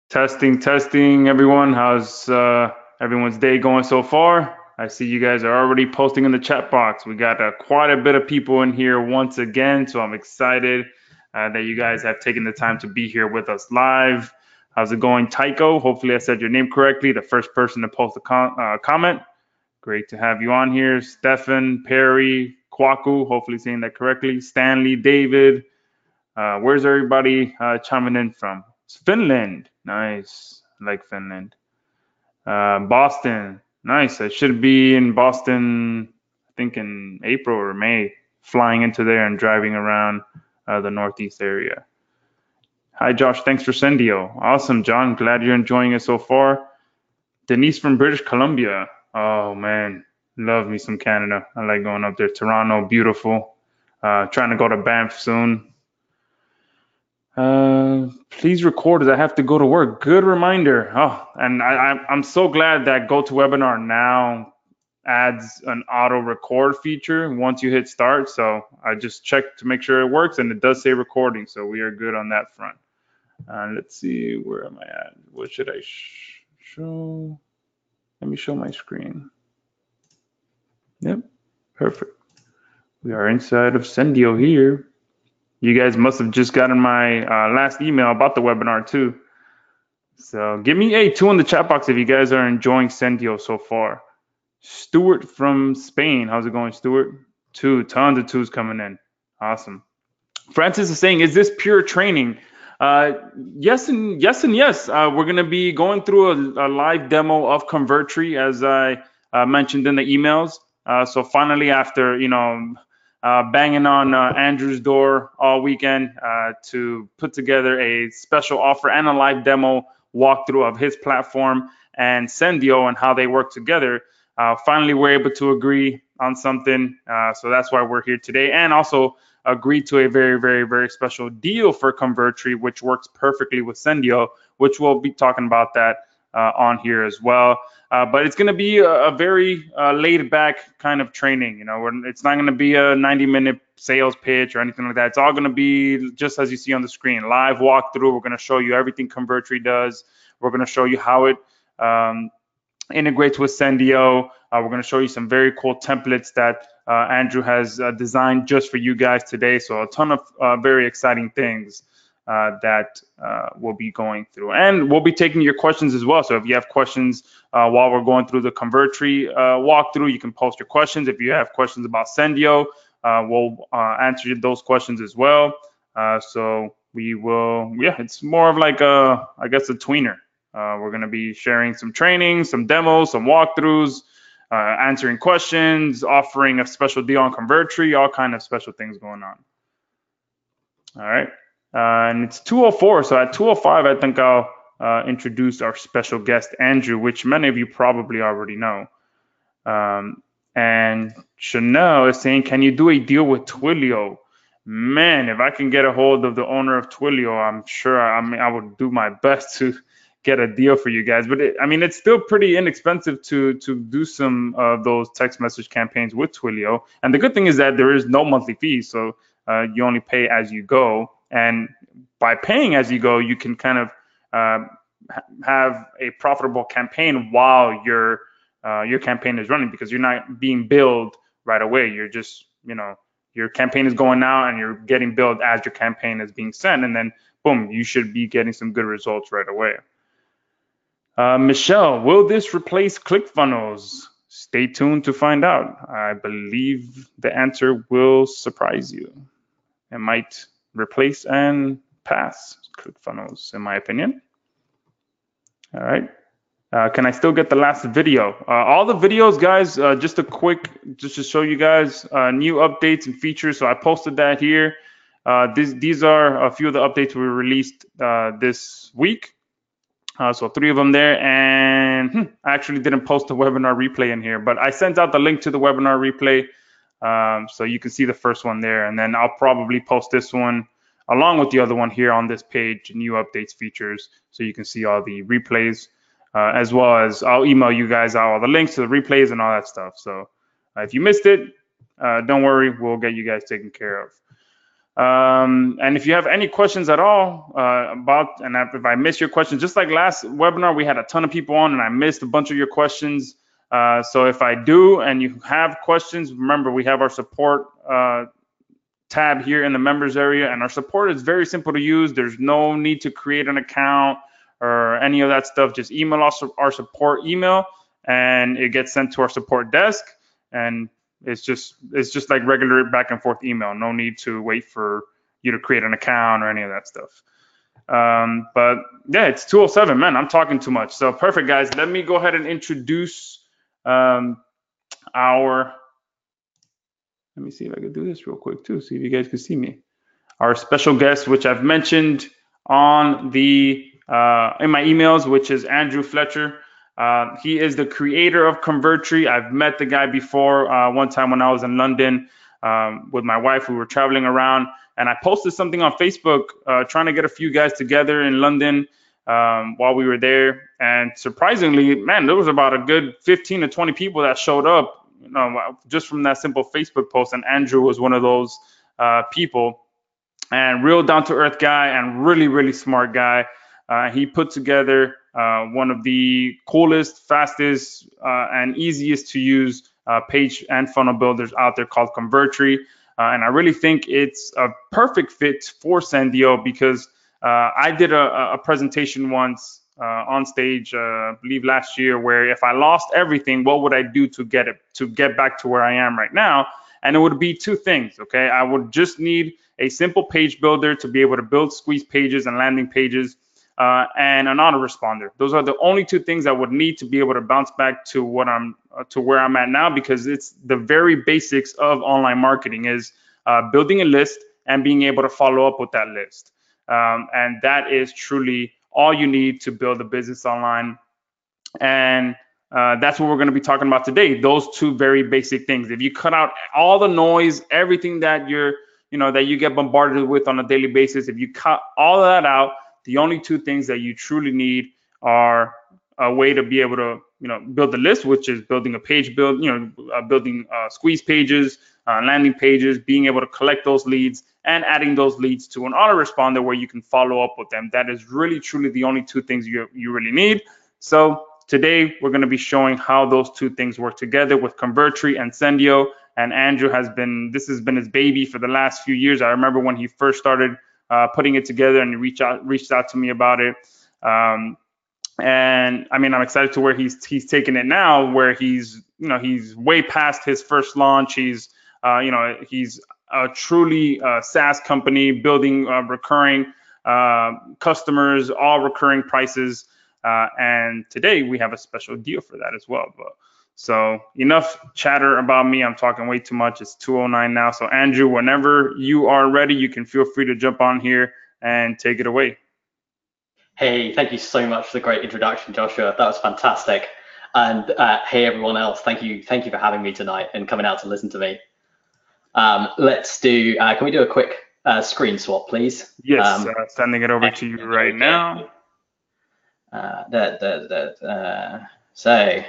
Testing, everyone. How's everyone's day going so far? I see you guys are already posting in the chat box. We got quite a bit of people in here once again, so I'm excited that you guys have taken the time to be here with us live. How's it going, Tycho? Hopefully, I said your name correctly. The first person to post a comment. Great to have you on here. Stefan, Perry, Kwaku, hopefully saying that correctly. Stanley, David. Where's everybody chiming in from? It's Finland. Nice. I like Finland. Boston. Nice. I should be in Boston, I think in April or May, flying into there and driving around the Northeast area. Hi, Josh. Thanks for Sendio. Awesome, John. Glad you're enjoying it so far. Denise from British Columbia. Oh, man. Love me some Canada. I like going up there. Toronto, beautiful. Trying to go to Banff soon. Please record as I have to go to work. Good reminder. Oh, and I'm so glad that GoToWebinar now adds an auto record feature once you hit start. So I just checked to make sure it works, and it does say recording. So we are good on that front. Let's see, where am I at? What should I show? Let me show my screen. Yep, perfect. We are inside of Sendio here. You guys must have just gotten my last email about the webinar too. So give me a 2 in the chat box if you guys are enjoying Sendio so far. Stuart from Spain. How's it going, Stuart? 2, tons of 2s coming in. Awesome. Francis is saying, is this pure training? Yes and yes. We're going to be going through a live demo of Convertri, as I mentioned in the emails. So finally, after banging on Andrew's door all weekend to put together a special offer and a live demo walkthrough of his platform and Sendio and how they work together. Finally, we're able to agree on something. So that's why we're here today, and also agreed to a very special deal for Convertri, which works perfectly with Sendio, which we'll be talking about that on here as well. But it's going to be a very laid back kind of training. It's not going to be a 90-minute sales pitch or anything like that. It's all going to be just as you see on the screen, live walkthrough. We're going to show you everything Convertri does. We're going to show you how it integrates with Sendio. We're going to show you some very cool templates that Andrew has designed just for you guys today. So a ton of very exciting things that we'll be going through. And we'll be taking your questions as well. So if you have questions while we're going through the Convertri walkthrough, you can post your questions. If you have questions about Sendio, we'll answer those questions as well. So we will, it's more of like I guess a tweener. We're going to be sharing some training, some demos, some walkthroughs, answering questions, offering a special deal on Convertri, all kind of special things going on. All right. And it's 2:04. So at 2:05, I think I'll introduce our special guest, Andrew, which many of you probably already know. And Chanel is saying, can you do a deal with Twilio? Man, if I can get a hold of the owner of Twilio, I'm sure I would do my best to get a deal for you guys. But it's still pretty inexpensive to do some of those text message campaigns with Twilio. And the good thing is that there is no monthly fee, so you only pay as you go. And by paying as you go, you can kind of have a profitable campaign while your campaign is running, because you're not being billed right away. You're just, your campaign is going out and you're getting billed as your campaign is being sent. And then, boom, you should be getting some good results right away. Michelle, will this replace ClickFunnels? Stay tuned to find out. I believe the answer will surprise you. It might replace and pass ClickFunnels, in my opinion. All right. Can I still get the last video? All the videos, guys, just to show you guys new updates and features. So I posted that here. These are a few of the updates we released this week. So 3 of them there, and I actually didn't post the webinar replay in here, but I sent out the link to the webinar replay, so you can see the first one there, and then I'll probably post this one along with the other one here on this page, new updates, features, so you can see all the replays, as well as I'll email you guys out all the links to the replays and all that stuff. So if you missed it, don't worry, we'll get you guys taken care of. And if you have any questions at all and if I missed your question, just like last webinar, we had a ton of people on and I missed a bunch of your questions. So if I do and you have questions, remember we have our support tab here in the members area, and our support is very simple to use. There's no need to create an account or any of that stuff. Just email us our support email and it gets sent to our support desk, and it's just like regular back and forth email. No need to wait for you to create an account or any of that stuff. But yeah, it's 2:07, man. I'm talking too much. So perfect, guys. Let me go ahead and introduce let me see if I can do this real quick too, see if you guys can see me. Our special guest, which I've mentioned on the in my emails, which is Andrew Fletcher. He is the creator of Convertri. I've met the guy before one time when I was in London with my wife. We were traveling around, and I posted something on Facebook trying to get a few guys together in London while we were there. And surprisingly, man, there was about a good 15 to 20 people that showed up, just from that simple Facebook post. And Andrew was one of those people, and real down-to-earth guy and really, really smart guy. He put together one of the coolest, fastest, and easiest to use page and funnel builders out there called Convertri. And I really think it's a perfect fit for Sendiio because I did a presentation once on stage, I believe last year, where if I lost everything, what would I do to get back to where I am right now? And it would be two things, okay? I would just need a simple page builder to be able to build squeeze pages and landing pages, and an autoresponder. Those are the only two things I would need to be able to bounce back to where I'm at now, because it's the very basics of online marketing is building a list and being able to follow up with that list. And that is truly all you need to build a business online. And that's what we're going to be talking about today. Those two very basic things. If you cut out all the noise, everything that that you get bombarded with on a daily basis, if you cut all of that out, the only two things that you truly need are a way to be able to, build a list, which is building a page build, building squeeze pages, landing pages, being able to collect those leads and adding those leads to an autoresponder where you can follow up with them. That is really, truly the only two things you really need. So today we're going to be showing how those two things work together with Convertri and Sendiio. And Andrew this has been his baby for the last few years. I remember when he first started putting it together, and he reached out to me about it. And I mean, I'm excited to where he's taken it now, where he's way past his first launch. He's a truly SaaS company building recurring customers, all recurring prices. And today we have a special deal for that as well. So enough chatter about me. I'm talking way too much. It's 2:09 now. So Andrew, whenever you are ready, you can feel free to jump on here and take it away. Hey, thank you so much for the great introduction, Joshua. That was fantastic. And hey, everyone else, thank you for having me tonight and coming out to listen to me. Let's do, can we do a quick screen swap, please? Yes, sending it over to you right now. So,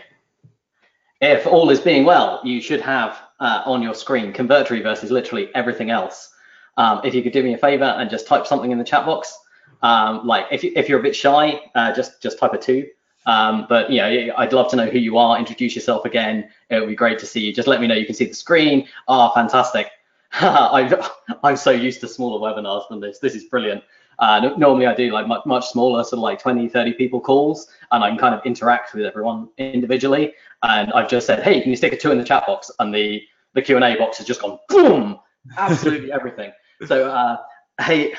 if all is being well, you should have on your screen Convertri versus literally everything else. If you could do me a favor and just type something in the chat box. Like if you're a bit shy, just type a 2. But I'd love to know who you are. Introduce yourself again. It would be great to see you. Just let me know you can see the screen. Oh, fantastic. I'm so used to smaller webinars than this. This is brilliant. Normally I do like much smaller, sort of like 20, 30 people calls, and I can kind of interact with everyone individually. And I've just said, hey, can you stick a 2 in the chat box? And the Q&A box has just gone boom, absolutely everything. So hey,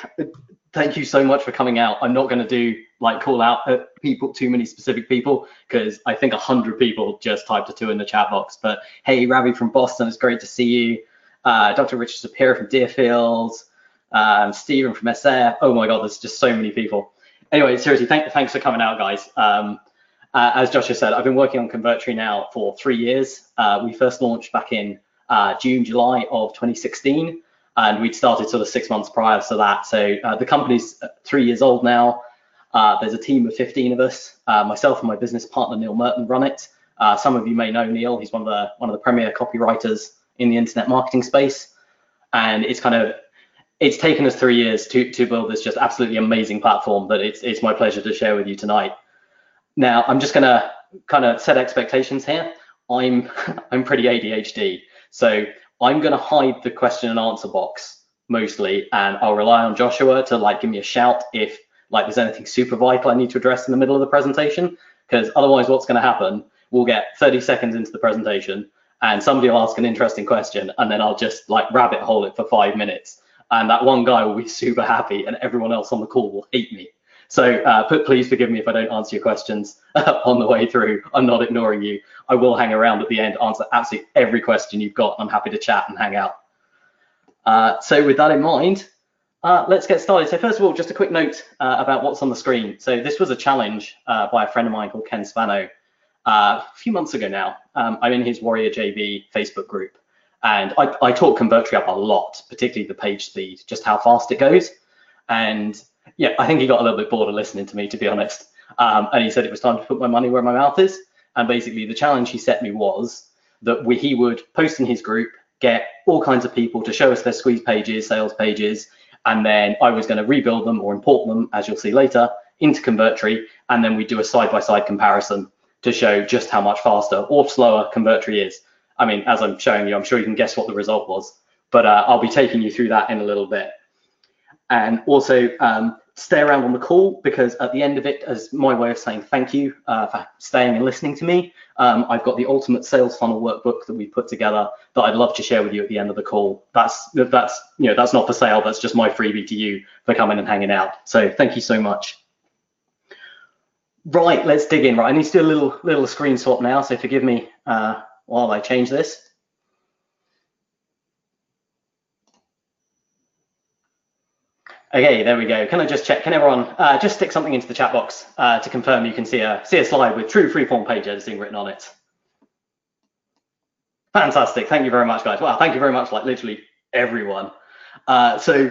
thank you so much for coming out. I'm not going to call out at people, too many specific people, because I think 100 people just typed a 2 in the chat box. But hey, Ravi from Boston, it's great to see you. Dr. Richard Sapira from Deerfield, Stephen from SF. Oh my God, there's just so many people. Anyway, seriously, thanks for coming out, guys. As Joshua said, I've been working on Convertri now for 3 years. We first launched back in June, July of 2016. And we'd started sort of 6 months prior to that. So the company's 3 years old now. There's a team of 15 of us. Myself and my business partner, Neil Merton, run it. Some of you may know Neil. He's one of the premier copywriters in the internet marketing space. And it's kind of, it's taken us 3 years to build this just absolutely amazing platform that it's my pleasure to share with you tonight. Now, I'm just gonna kind of set expectations here. I'm pretty ADHD, so I'm gonna hide the question and answer box mostly, and I'll rely on Joshua to like give me a shout if like there's anything super vital I need to address in the middle of the presentation, because otherwise what's gonna happen, we'll get 30 seconds into the presentation and somebody will ask an interesting question and then I'll just like rabbit hole it for 5 minutes. And that one guy will be super happy and everyone else on the call will hate me. So please forgive me if I don't answer your questions on the way through. I'm not ignoring you. I will hang around at the end, answer absolutely every question you've got. I'm happy to chat and hang out. So with that in mind, let's get started. So first of all, just a quick note about what's on the screen. So this was a challenge by a friend of mine called Ken Spano a few months ago now. I'm in his Warrior JV Facebook group. And I talk Convertri up a lot, particularly the page speed, just how fast it goes. And yeah, I think he got a little bit bored of listening to me, to be honest. And he said it was time to put my money where my mouth is. And basically the challenge he set me was that he would post in his group, get all kinds of people to show us their squeeze pages, sales pages, and then I was going to rebuild them or import them, as you'll see later, into Convertri, and then we do a side-by-side comparison to show just how much faster or slower Convertri is. I mean, as I'm showing you, I'm sure you can guess what the result was, but I'll be taking you through that in a little bit. And also stay around on the call, because at the end of it, as my way of saying thank you for staying and listening to me, I've got the ultimate sales funnel workbook that we put together that I'd love to share with you at the end of the call. That's not for sale. That's just my freebie to you for coming and hanging out. So thank you so much. Right, let's dig in. Right, I need to do a little screen swap now, so forgive me while I change this. Okay, there we go. Can I just check? Can everyone just stick something into the chat box to confirm you can see a slide with true freeform page editing written on it? Fantastic. Thank you very much, guys. Wow, thank you very much, like literally everyone. So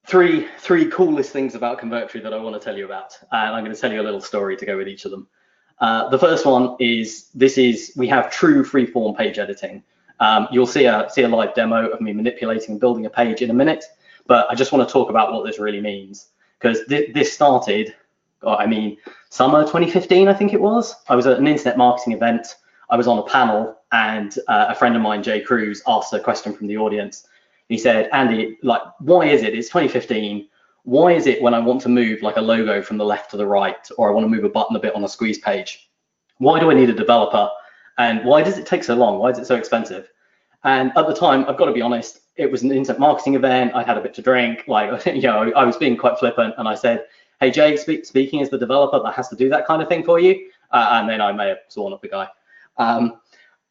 three coolest things about Convertri that I want to tell you about, and I'm going to tell you a little story to go with each of them. The first one is we have true freeform page editing. You'll see a live demo of me manipulating and building a page in a minute. But I just want to talk about what this really means, because this started, summer 2015, I think it was. I was at an internet marketing event. I was on a panel, and a friend of mine, Jay Cruz, asked a question from the audience. He said, Andy, like, why is it, it's 2015, why is it when I want to move like a logo from the left to the right, or I want to move a button a bit on a squeeze page, why do I need a developer? And why does it take so long? Why is it so expensive? And at the time, I've got to be honest, it was an internet marketing event. I had a bit to drink, like, I was being quite flippant, and I said, hey, Jay, speaking as the developer that has to do that kind of thing for you. And then I may have sworn up the guy.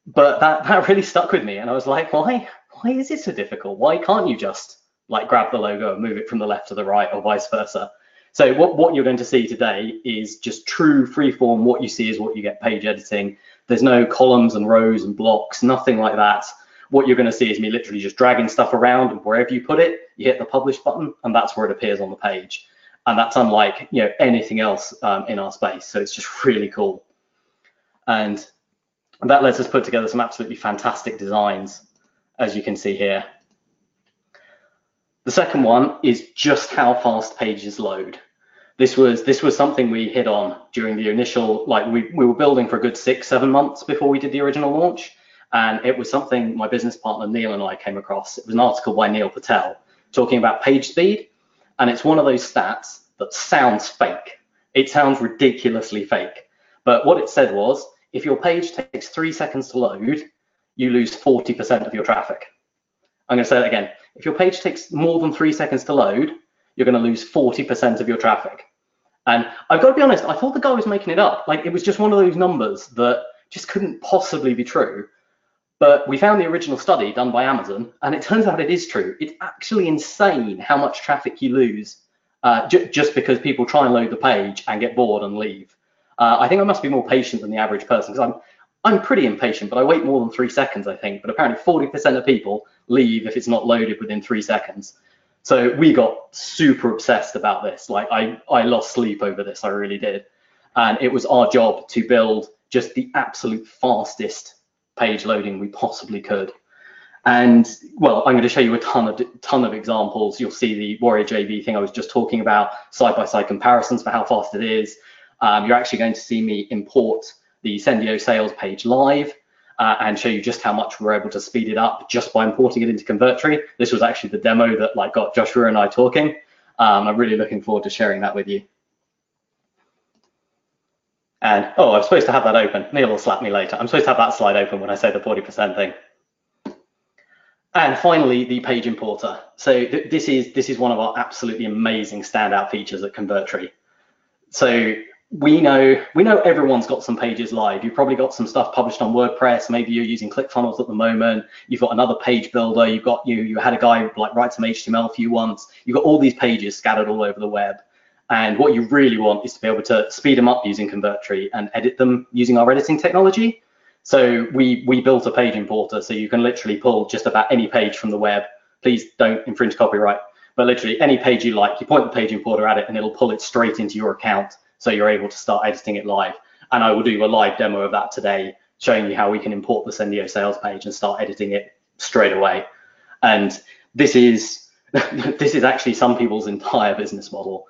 But that really stuck with me. And I was like, why is it so difficult? Why can't you just like grab the logo and move it from the left to the right, or vice versa? So what you're going to see today is just true freeform. What you see is what you get page editing. There's no columns and rows and blocks, nothing like that. What you're going to see is me literally just dragging stuff around, and wherever you put it, you hit the publish button, and that's where it appears on the page. And that's unlike anything else in our space. So it's just really cool. And that lets us put together some absolutely fantastic designs, as you can see here. The second one is just how fast pages load. This was something we hit on during the initial, like we were building for a good 6-7 months before we did the original launch. And it was something my business partner Neil and I came across. It was an article by Neil Patel talking about page speed. And it's one of those stats that sounds fake. It sounds ridiculously fake. But what it said was, if your page takes 3 seconds to load, you lose 40% of your traffic. I'm going to say that again. If your page takes more than 3 seconds to load, you're going to lose 40% of your traffic. And I've got to be honest, I thought the guy was making it up. Like, it was just one of those numbers that just couldn't possibly be true. But we found the original study done by Amazon, and it turns out it is true. It's actually insane how much traffic you lose just because people try and load the page and get bored and leave. I think I must be more patient than the average person, because I'm pretty impatient, but I wait more than 3 seconds, I think. But apparently 40% of people leave if it's not loaded within 3 seconds. So we got super obsessed about this. Like, I lost sleep over this, I really did. And it was our job to build just the absolute fastest page loading we possibly could. And well, I'm going to show you a ton of examples. You'll see the Warrior JV thing I was just talking about, side-by-side comparisons for how fast it is. You're actually going to see me import the Sendiio sales page live and show you just how much we're able to speed it up just by importing it into Convertri. This was actually the demo that got Joshua and I talking. I'm really looking forward to sharing that with you. And oh, I'm supposed to have that open. Neil will slap me later. I'm supposed to have that slide open when I say the 40% thing. And finally, the page importer. So this is one of our absolutely amazing standout features at Convertri. So we know everyone's got some pages live. You've probably got some stuff published on WordPress. Maybe you're using ClickFunnels at the moment. You've got another page builder. You've got you had a guy write some HTML for you once. You've got all these pages scattered all over the web. And what you really want is to be able to speed them up using Convertri and edit them using our editing technology. So we built a page importer, so you can literally pull just about any page from the web. Please don't infringe copyright, but literally any page you like, you point the page importer at it and it'll pull it straight into your account, so you're able to start editing it live. And I will do a live demo of that today, showing you how we can import the Sendiio sales page and start editing it straight away. And this is actually some people's entire business model.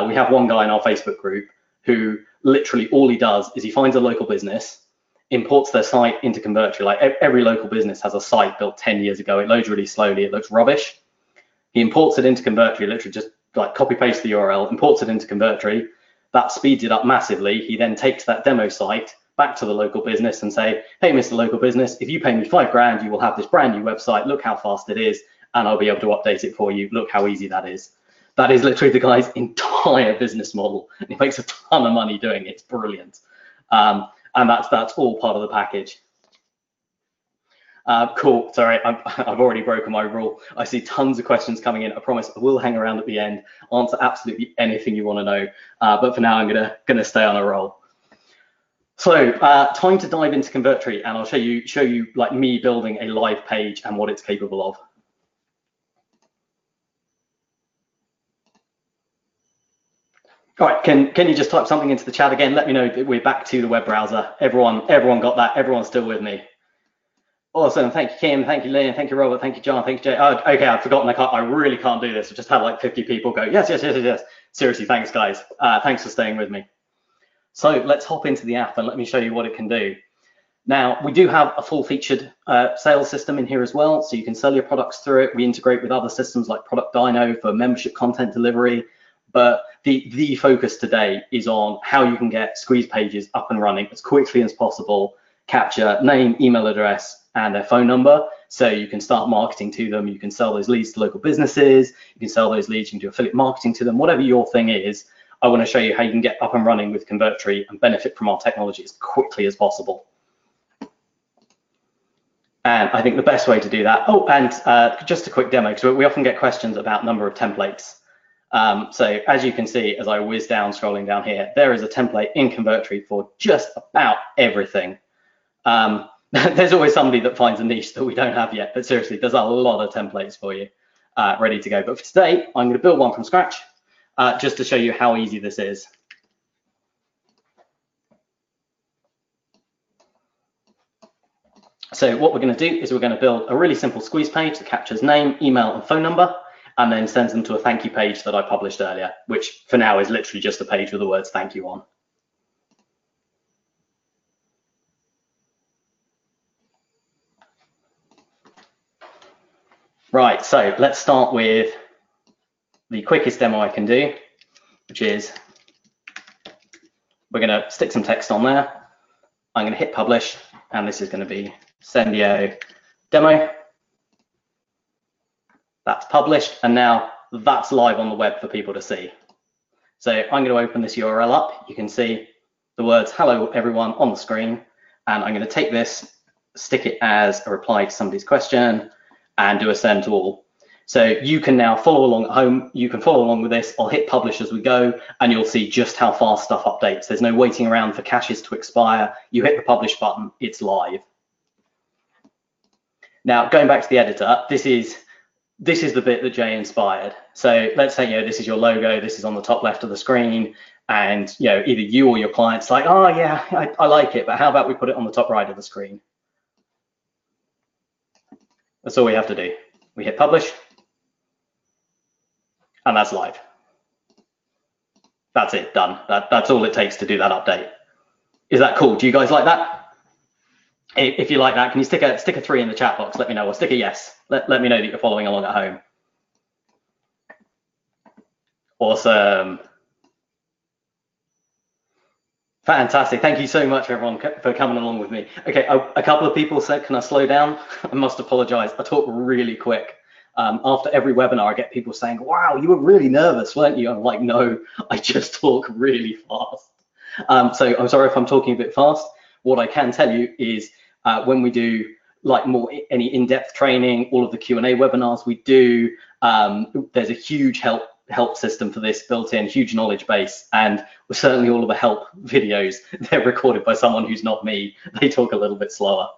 We have one guy in our Facebook group who literally all he does is he finds a local business, imports their site into Convertri. Like every local business has a site built 10 years ago. It loads really slowly. It looks rubbish. He imports it into Convertri, literally just copy paste the URL, imports it into Convertri. That speeds it up massively. He then takes that demo site back to the local business and say, hey, Mr. Local Business, if you pay me $5,000, you will have this brand new website. Look how fast it is, and I'll be able to update it for you. Look how easy that is. That is literally the guy's entire business model. And he makes a ton of money doing it. It's brilliant. And that's all part of the package. Cool, sorry, I've already broken my rule. I see tons of questions coming in. I promise I will hang around at the end, answer absolutely anything you want to know. But for now, I'm gonna stay on a roll. So time to dive into Convertri, and I'll show you like me building a live page and what it's capable of. All right, can you just type something into the chat again? Let me know that we're back to the web browser. Everyone got that? Everyone's still with me? Awesome, thank you, Kim, thank you, Liam, thank you, Robert, thank you, John, thank you, Jay. Oh, okay, I've forgotten, I really can't do this. I just had like 50 people go, yes. Seriously, thanks, guys. Thanks for staying with me. So let's hop into the app and let me show you what it can do. Now, we do have a full-featured sales system in here as well, so you can sell your products through it. We integrate with other systems like Product Dino for membership content delivery, but the focus today is on how you can get squeeze pages up and running as quickly as possible, capture name, email address, and their phone number, so you can start marketing to them. You can sell those leads to local businesses, you can sell those leads, you can do affiliate marketing to them, whatever your thing is. I want to show you how you can get up and running with Convertri and benefit from our technology as quickly as possible. And I think the best way to do that, oh, and just a quick demo, because we often get questions about number of templates. So as you can see, as I whiz down, scrolling down here, there is a template in Convertri for just about everything. There's always somebody that finds a niche that we don't have yet, but seriously, there's a lot of templates for you ready to go. But for today, I'm going to build one from scratch just to show you how easy this is. So what we're going to do is we're going to build a really simple squeeze page that captures name, email, and phone number, and then sends them to a thank you page that I published earlier, which for now is literally just a page with the words thank you on. Right, so let's start with the quickest demo I can do, which is we're going to stick some text on there. I'm going to hit publish, and this is going to be Sendiio demo. That's published, and now that's live on the web for people to see. So I'm going to open this URL up. You can see the words hello everyone on the screen, and I'm going to take this, stick it as a reply to somebody's question, and do a send to all. So you can now follow along at home. You can follow along with this. I'll hit publish as we go, and you'll see just how fast stuff updates. There's no waiting around for caches to expire. You hit the publish button, it's live. Now, going back to the editor, this is the bit that Jay inspired. So let's say, this is your logo, this is on the top left of the screen, and either you or your client's like, oh yeah, I like it, but how about we put it on the top right of the screen? That's all we have to do. We hit publish, and that's live. That's it, done. That's all it takes to do that update. Is that cool? Do you guys like that? If you like that, can you stick a 3 in the chat box? Let me know, or stick a yes. Let me know that you're following along at home. Awesome. Fantastic. Thank you so much, everyone, for coming along with me. Okay, a couple of people said, can I slow down? I must apologize. I talk really quick. After every webinar, I get people saying, wow, you were really nervous, weren't you? I'm like, no, I just talk really fast. So I'm sorry if I'm talking a bit fast. What I can tell you is when we do like any in-depth training, all of the Q&A webinars we do, there's a huge help system for this built in, huge knowledge base, and certainly all of the help videos, they're recorded by someone who's not me. They talk a little bit slower.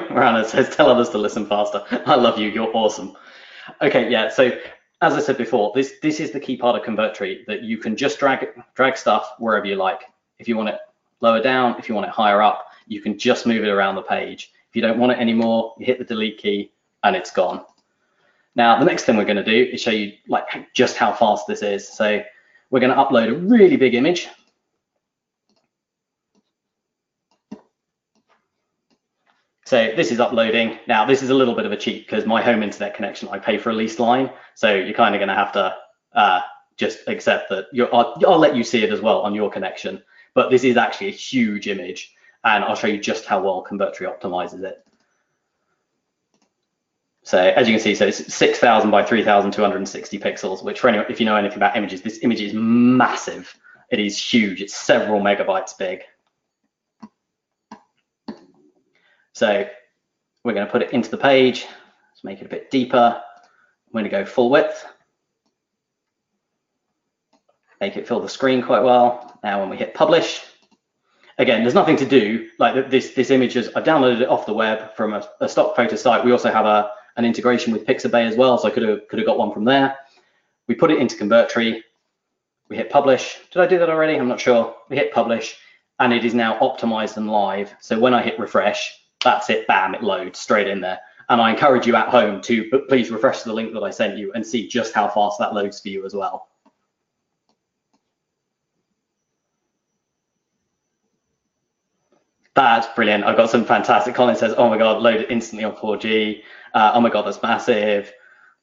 Marana says, tell others to listen faster. I love you, you're awesome. Okay, yeah, so as I said before, this is the key part of Convertri, that you can just drag stuff wherever you like. If you want it lower down, if you want it higher up, you can just move it around the page. If you don't want it anymore, you hit the delete key and it's gone. Now, the next thing we're going to do is show you like just how fast this is. So we're going to upload a really big image. So this is uploading. Now, this is a little bit of a cheat because my home internet connection, I pay for a leased line. So you're kind of going to have to just accept that. I'll let you see it as well on your connection. But this is actually a huge image. And I'll show you just how well Convertri optimizes it. So as you can see, so it's 6,000 by 3,260 pixels, which for anyone, if you know anything about images, this image is massive. It is huge. It's several megabytes big. So we're going to put it into the page. Let's make it a bit deeper. I'm going to go full width. Make it fill the screen quite well. Now when we hit publish, again, there's nothing to do. Like this image is, I've downloaded it off the web from a stock photo site. We also have an integration with Pixabay as well, so I could have got one from there. We put it into Convertri. We hit publish. Did I do that already? I'm not sure. We hit publish, and it is now optimized and live. So when I hit refresh, that's it. Bam! It loads straight in there. And I encourage you at home to please refresh the link that I sent you and see just how fast that loads for you as well. That's brilliant. I've got some fantastic. Colin says, oh my God, load it instantly on 4G. Oh my God, that's massive.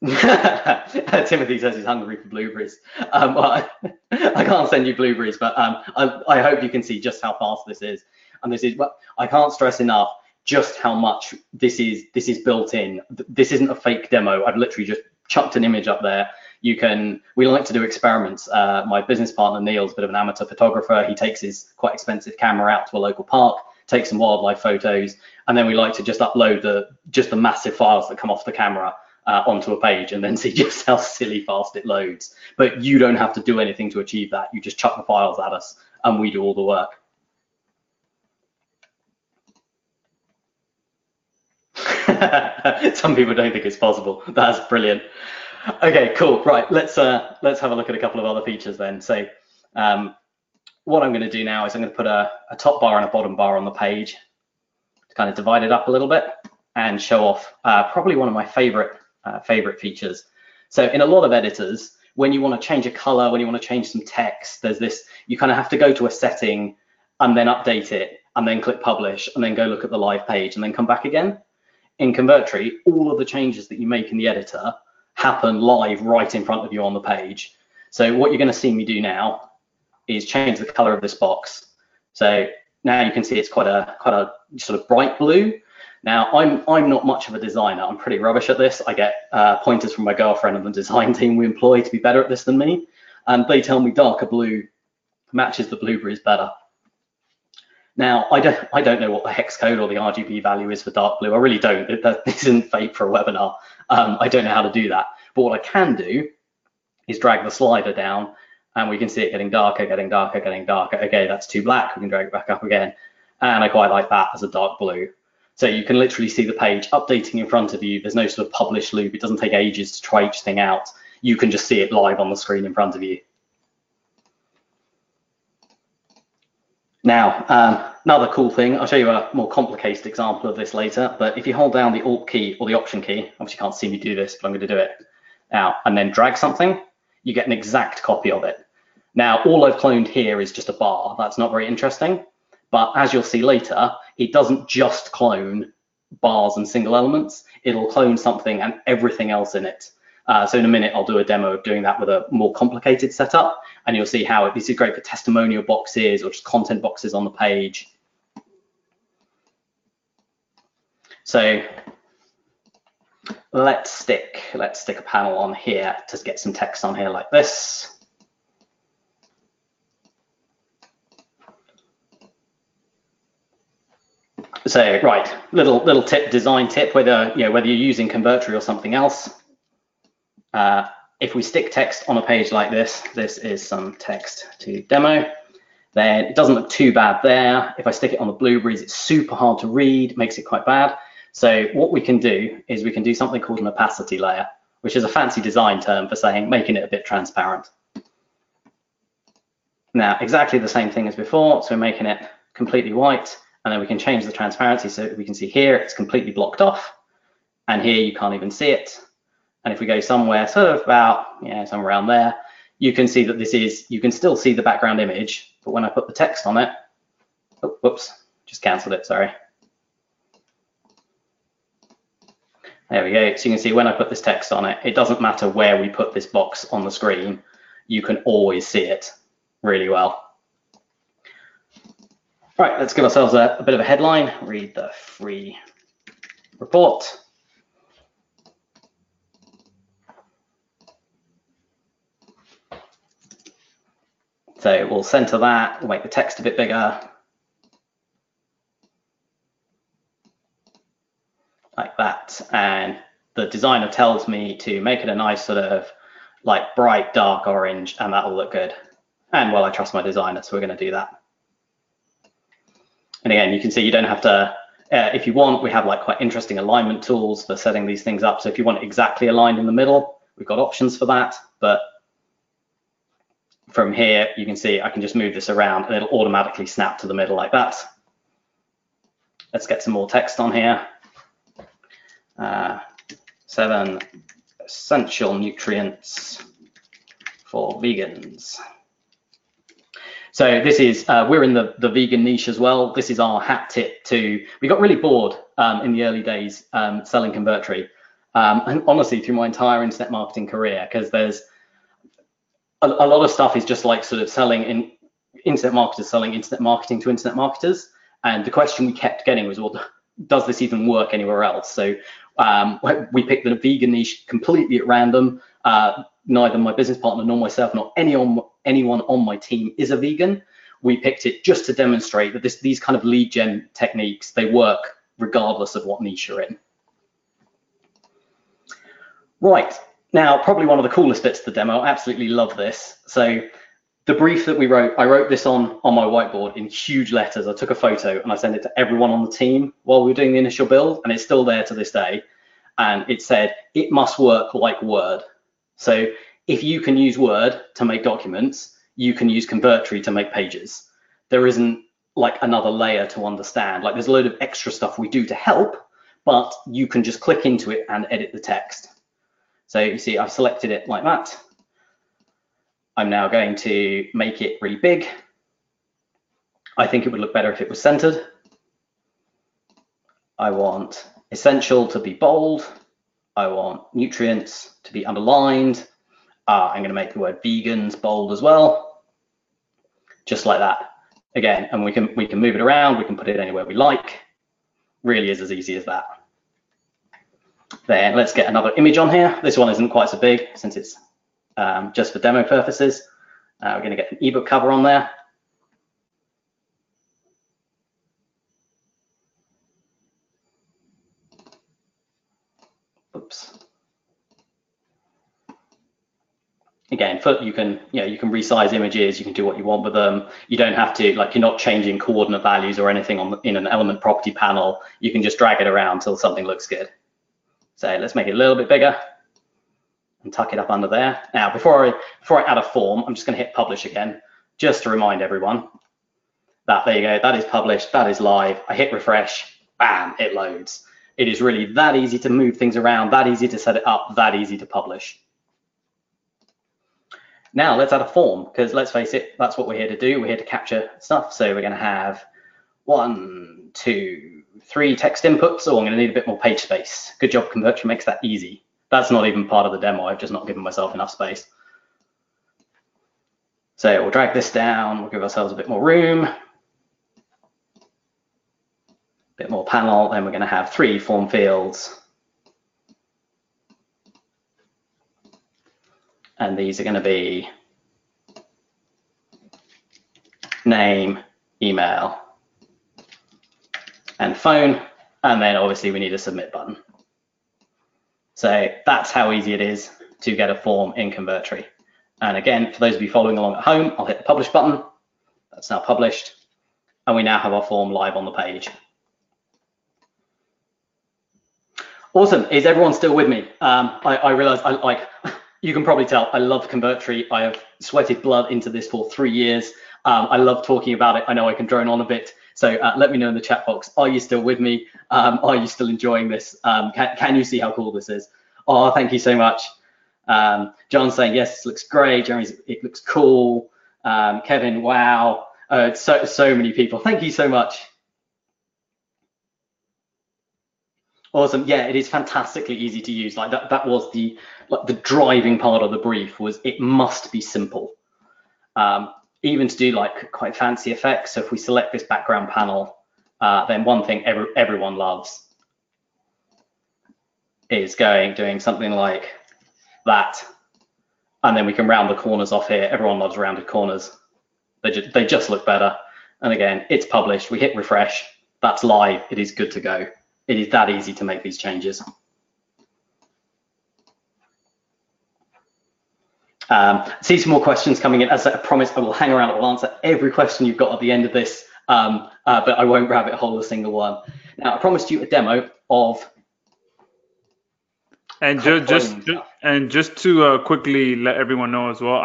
Timothy says he's hungry for blueberries. Well, I can't send you blueberries, but I hope you can see just how fast this is. And this is, well, I can't stress enough just how much this is built in. This isn't a fake demo. I've literally just chucked an image up there. We like to do experiments. My business partner, Neil's a bit of an amateur photographer. He takes his quite expensive camera out to a local park, takes some wildlife photos, and then we like to just upload the massive files that come off the camera onto a page and then see just how silly fast it loads. But you don't have to do anything to achieve that. You just chuck the files at us and we do all the work. Some people don't think it's possible. That's brilliant. Okay, cool. Right, let's have a look at a couple of other features then. So what I'm going to do now is I'm going to put a top bar and a bottom bar on the page to kind of divide it up a little bit and show off probably one of my favorite features. So in a lot of editors, when you want to change a color, when you want to change some text, there's this, you kind of have to go to a setting and then update it and then click publish and then go look at the live page and then come back again. In Convertri, all of the changes that you make in the editor happen live right in front of you on the page. So what you're going to see me do now is change the color of this box. So now you can see it's quite a sort of bright blue. Now I'm not much of a designer. I'm pretty rubbish at this. I get pointers from my girlfriend and the design team we employ to be better at this than me, and they tell me darker blue matches the blueberries better. Now, I don't know what the hex code or the RGB value is for dark blue. I really don't. This isn't fake for a webinar. I don't know how to do that. But what I can do is drag the slider down, and we can see it getting darker, getting darker, getting darker. Okay, that's too black. We can drag it back up again. And I quite like that as a dark blue. So you can literally see the page updating in front of you. There's no sort of publish loop. It doesn't take ages to try each thing out. You can just see it live on the screen in front of you. Now, another cool thing, I'll show you a more complicated example of this later, but if you hold down the Alt key or the Option key, obviously you can't see me do this, but I'm going to do it now, and then drag something, you get an exact copy of it. Now, all I've cloned here is just a bar. That's not very interesting, but as you'll see later, it doesn't just clone bars and single elements, it'll clone something and everything else in it. So in a minute, I'll do a demo of doing that with a more complicated setup, and you'll see how this is great for testimonial boxes or just content boxes on the page. So let's stick a panel on here to get some text on here like this. So right, little tip, design tip, whether you're using Convertri or something else. If we stick text on a page like this is some text to demo, then it doesn't look too bad there. If I stick it on the blueberries, it's super hard to read, makes it quite bad. So what we can do is we can do something called an opacity layer, which is a fancy design term for saying making it a bit transparent. Now, exactly the same thing as before, so we're making it completely white, and then we can change the transparency so we can see here it's completely blocked off, and here you can't even see it. And if we go somewhere sort of about, somewhere around there, you can see that you can still see the background image, but when I put the text on it, oh, whoops, just cancelled it, sorry. There we go, so you can see when I put this text on it, it doesn't matter where we put this box on the screen, you can always see it really well. Right, let's give ourselves a bit of a headline, read the free report. So we'll center that, we'll make the text a bit bigger, like that. And the designer tells me to make it a nice sort of like bright, dark orange, and that'll look good. And well, I trust my designer, so we're going to do that. And again, you can see you don't have to, if you want, we have like quite interesting alignment tools for setting these things up. So if you want it exactly aligned in the middle, we've got options for that. But from here, you can see I can just move this around and it'll automatically snap to the middle like that. Let's get some more text on here. 7 essential nutrients for vegans. So this is, we're in the vegan niche as well. This is our hat tip to, we got really bored in the early days selling Convertri. And honestly, through my entire internet marketing career, because there's a lot of stuff is just like sort of selling in internet marketers selling internet marketing to internet marketers. And the question we kept getting was, well, does this even work anywhere else? So we picked the vegan niche completely at random. Neither my business partner nor myself nor anyone on my team is a vegan. We picked it just to demonstrate that these kind of lead gen techniques, they work regardless of what niche you're in. Right, now probably one of the coolest bits of the demo. I absolutely love this. So the brief that we wrote, I wrote this on my whiteboard in huge letters. I took a photo and I sent it to everyone on the team while we were doing the initial build, and it's still there to this day. And it said, it must work like Word. So if you can use Word to make documents, you can use Convertri to make pages. There isn't like another layer to understand. Like there's a load of extra stuff we do to help, but you can just click into it and edit the text. So you see, I've selected it like that. I'm now going to make it really big. I think it would look better if it was centered. I want essential to be bold. I want nutrients to be underlined. I'm going to make the word vegans bold as well, just like that. Again, and we can move it around. We can put it anywhere we like. Really is as easy as that. Then let's get another image on here. This one isn't quite so big since it's just for demo purposes. We're going to get an ebook cover on there. Oops. Again, you can resize images. You can do what you want with them. You don't have to, like, you're not changing coordinate values or anything in an element property panel. You can just drag it around until something looks good. So let's make it a little bit bigger and tuck it up under there. Now, before I add a form, I'm just going to hit publish again, just to remind everyone. There you go. That is published. That is live. I hit refresh. Bam, it loads. It is really that easy to move things around, that easy to set it up, that easy to publish. Now let's add a form, because let's face it, that's what we're here to do. We're here to capture stuff. So we're going to have 1, 2, 3 text inputs. Oh, I'm going to need a bit more page space. Good job, Convertri makes that easy. That's not even part of the demo. I've just not given myself enough space. So we'll drag this down. We'll give ourselves a bit more room. Bit more panel, then we're going to have 3 form fields. And these are going to be name, email, and phone. And then obviously we need a submit button. So that's how easy it is to get a form in Convertri. And again, for those of you following along at home, I'll hit the publish button. That's now published. And we now have our form live on the page. Awesome. Is everyone still with me? I realize you can probably tell I love Convertri. I have sweated blood into this for 3 years. I love talking about it. I know I can drone on a bit. So let me know in the chat box. Are you still with me? Are you still enjoying this? Can you see how cool this is? Oh, thank you so much. John's saying, yes, this looks great. Jeremy's, it looks cool. Kevin, wow. So many people. Thank you so much. Awesome. Yeah, it is fantastically easy to use. Like that was the driving part of the brief, was it must be simple. Even to do like quite fancy effects. So if we select this background panel, then one thing everyone loves is doing something like that. And then we can round the corners off here. Everyone loves rounded corners. They just look better. And again, it's published. We hit refresh. That's live. It is good to go. It is that easy to make these changes. See some more questions coming in. As I promised, I will hang around. I will answer every question you've got at the end of this, but I won't rabbit hole a single one. Now, I promised you a demo of. And just to quickly let everyone know as well,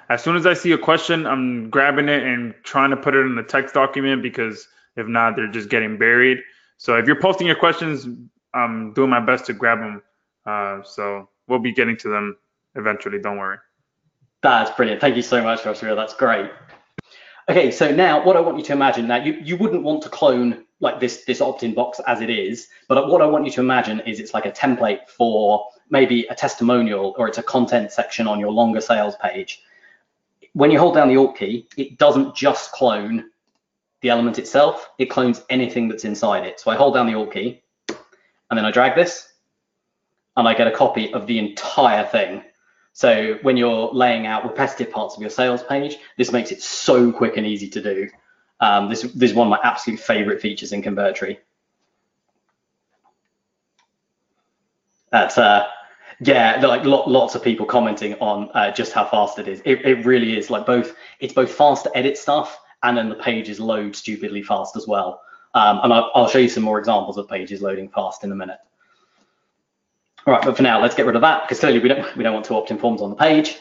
as soon as I see a question, I'm grabbing it and trying to put it in the text document, because if not, they're just getting buried. So if you're posting your questions, I'm doing my best to grab them. So we'll be getting to them eventually. Don't worry. That's brilliant. Thank you so much, Joshua. That's great. Okay, so now what I want you to imagine, now you wouldn't want to clone like this opt-in box as it is, but what I want you to imagine is it's like a template for maybe a testimonial, or it's a content section on your longer sales page. When you hold down the Alt key, it doesn't just clone the element itself, it clones anything that's inside it. So I hold down the Alt key, and then I drag this, and I get a copy of the entire thing. So when you're laying out repetitive parts of your sales page, this makes it so quick and easy to do. This is one of my absolute favorite features in Convertri. That's yeah, like lots of people commenting on just how fast it is. It really is. Like it's both fast to edit stuff, and then the pages load stupidly fast as well. And I'll show you some more examples of pages loading fast in a minute. All right, but for now, let's get rid of that, because clearly we don't want to opt-in forms on the page.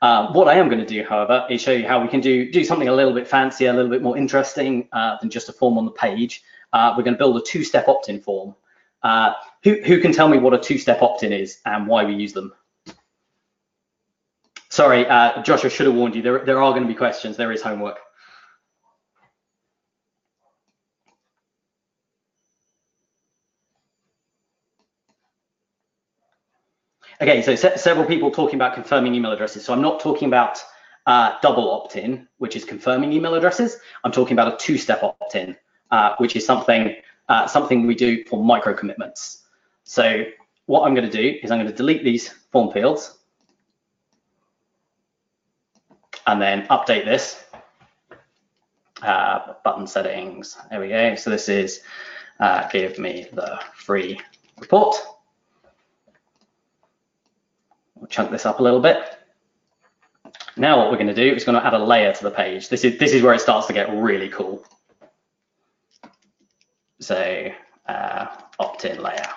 What I am going to do, however, is show you how we can do something a little bit fancier, a little bit more interesting than just a form on the page. We're going to build a 2-step opt-in form. Who can tell me what a 2-step opt-in is and why we use them? Sorry, Joshua should have warned you. There are going to be questions. There is homework. Okay, so several people talking about confirming email addresses. So I'm not talking about double opt-in, which is confirming email addresses. I'm talking about a 2-step opt-in, which is something we do for micro commitments. So what I'm going to do is I'm going to delete these form fields and then update this. Button settings, there we go. So this is give me the free report. We'll chunk this up a little bit. Now what we're going to do is going to add a layer to the page. This is where it starts to get really cool. So opt-in layer.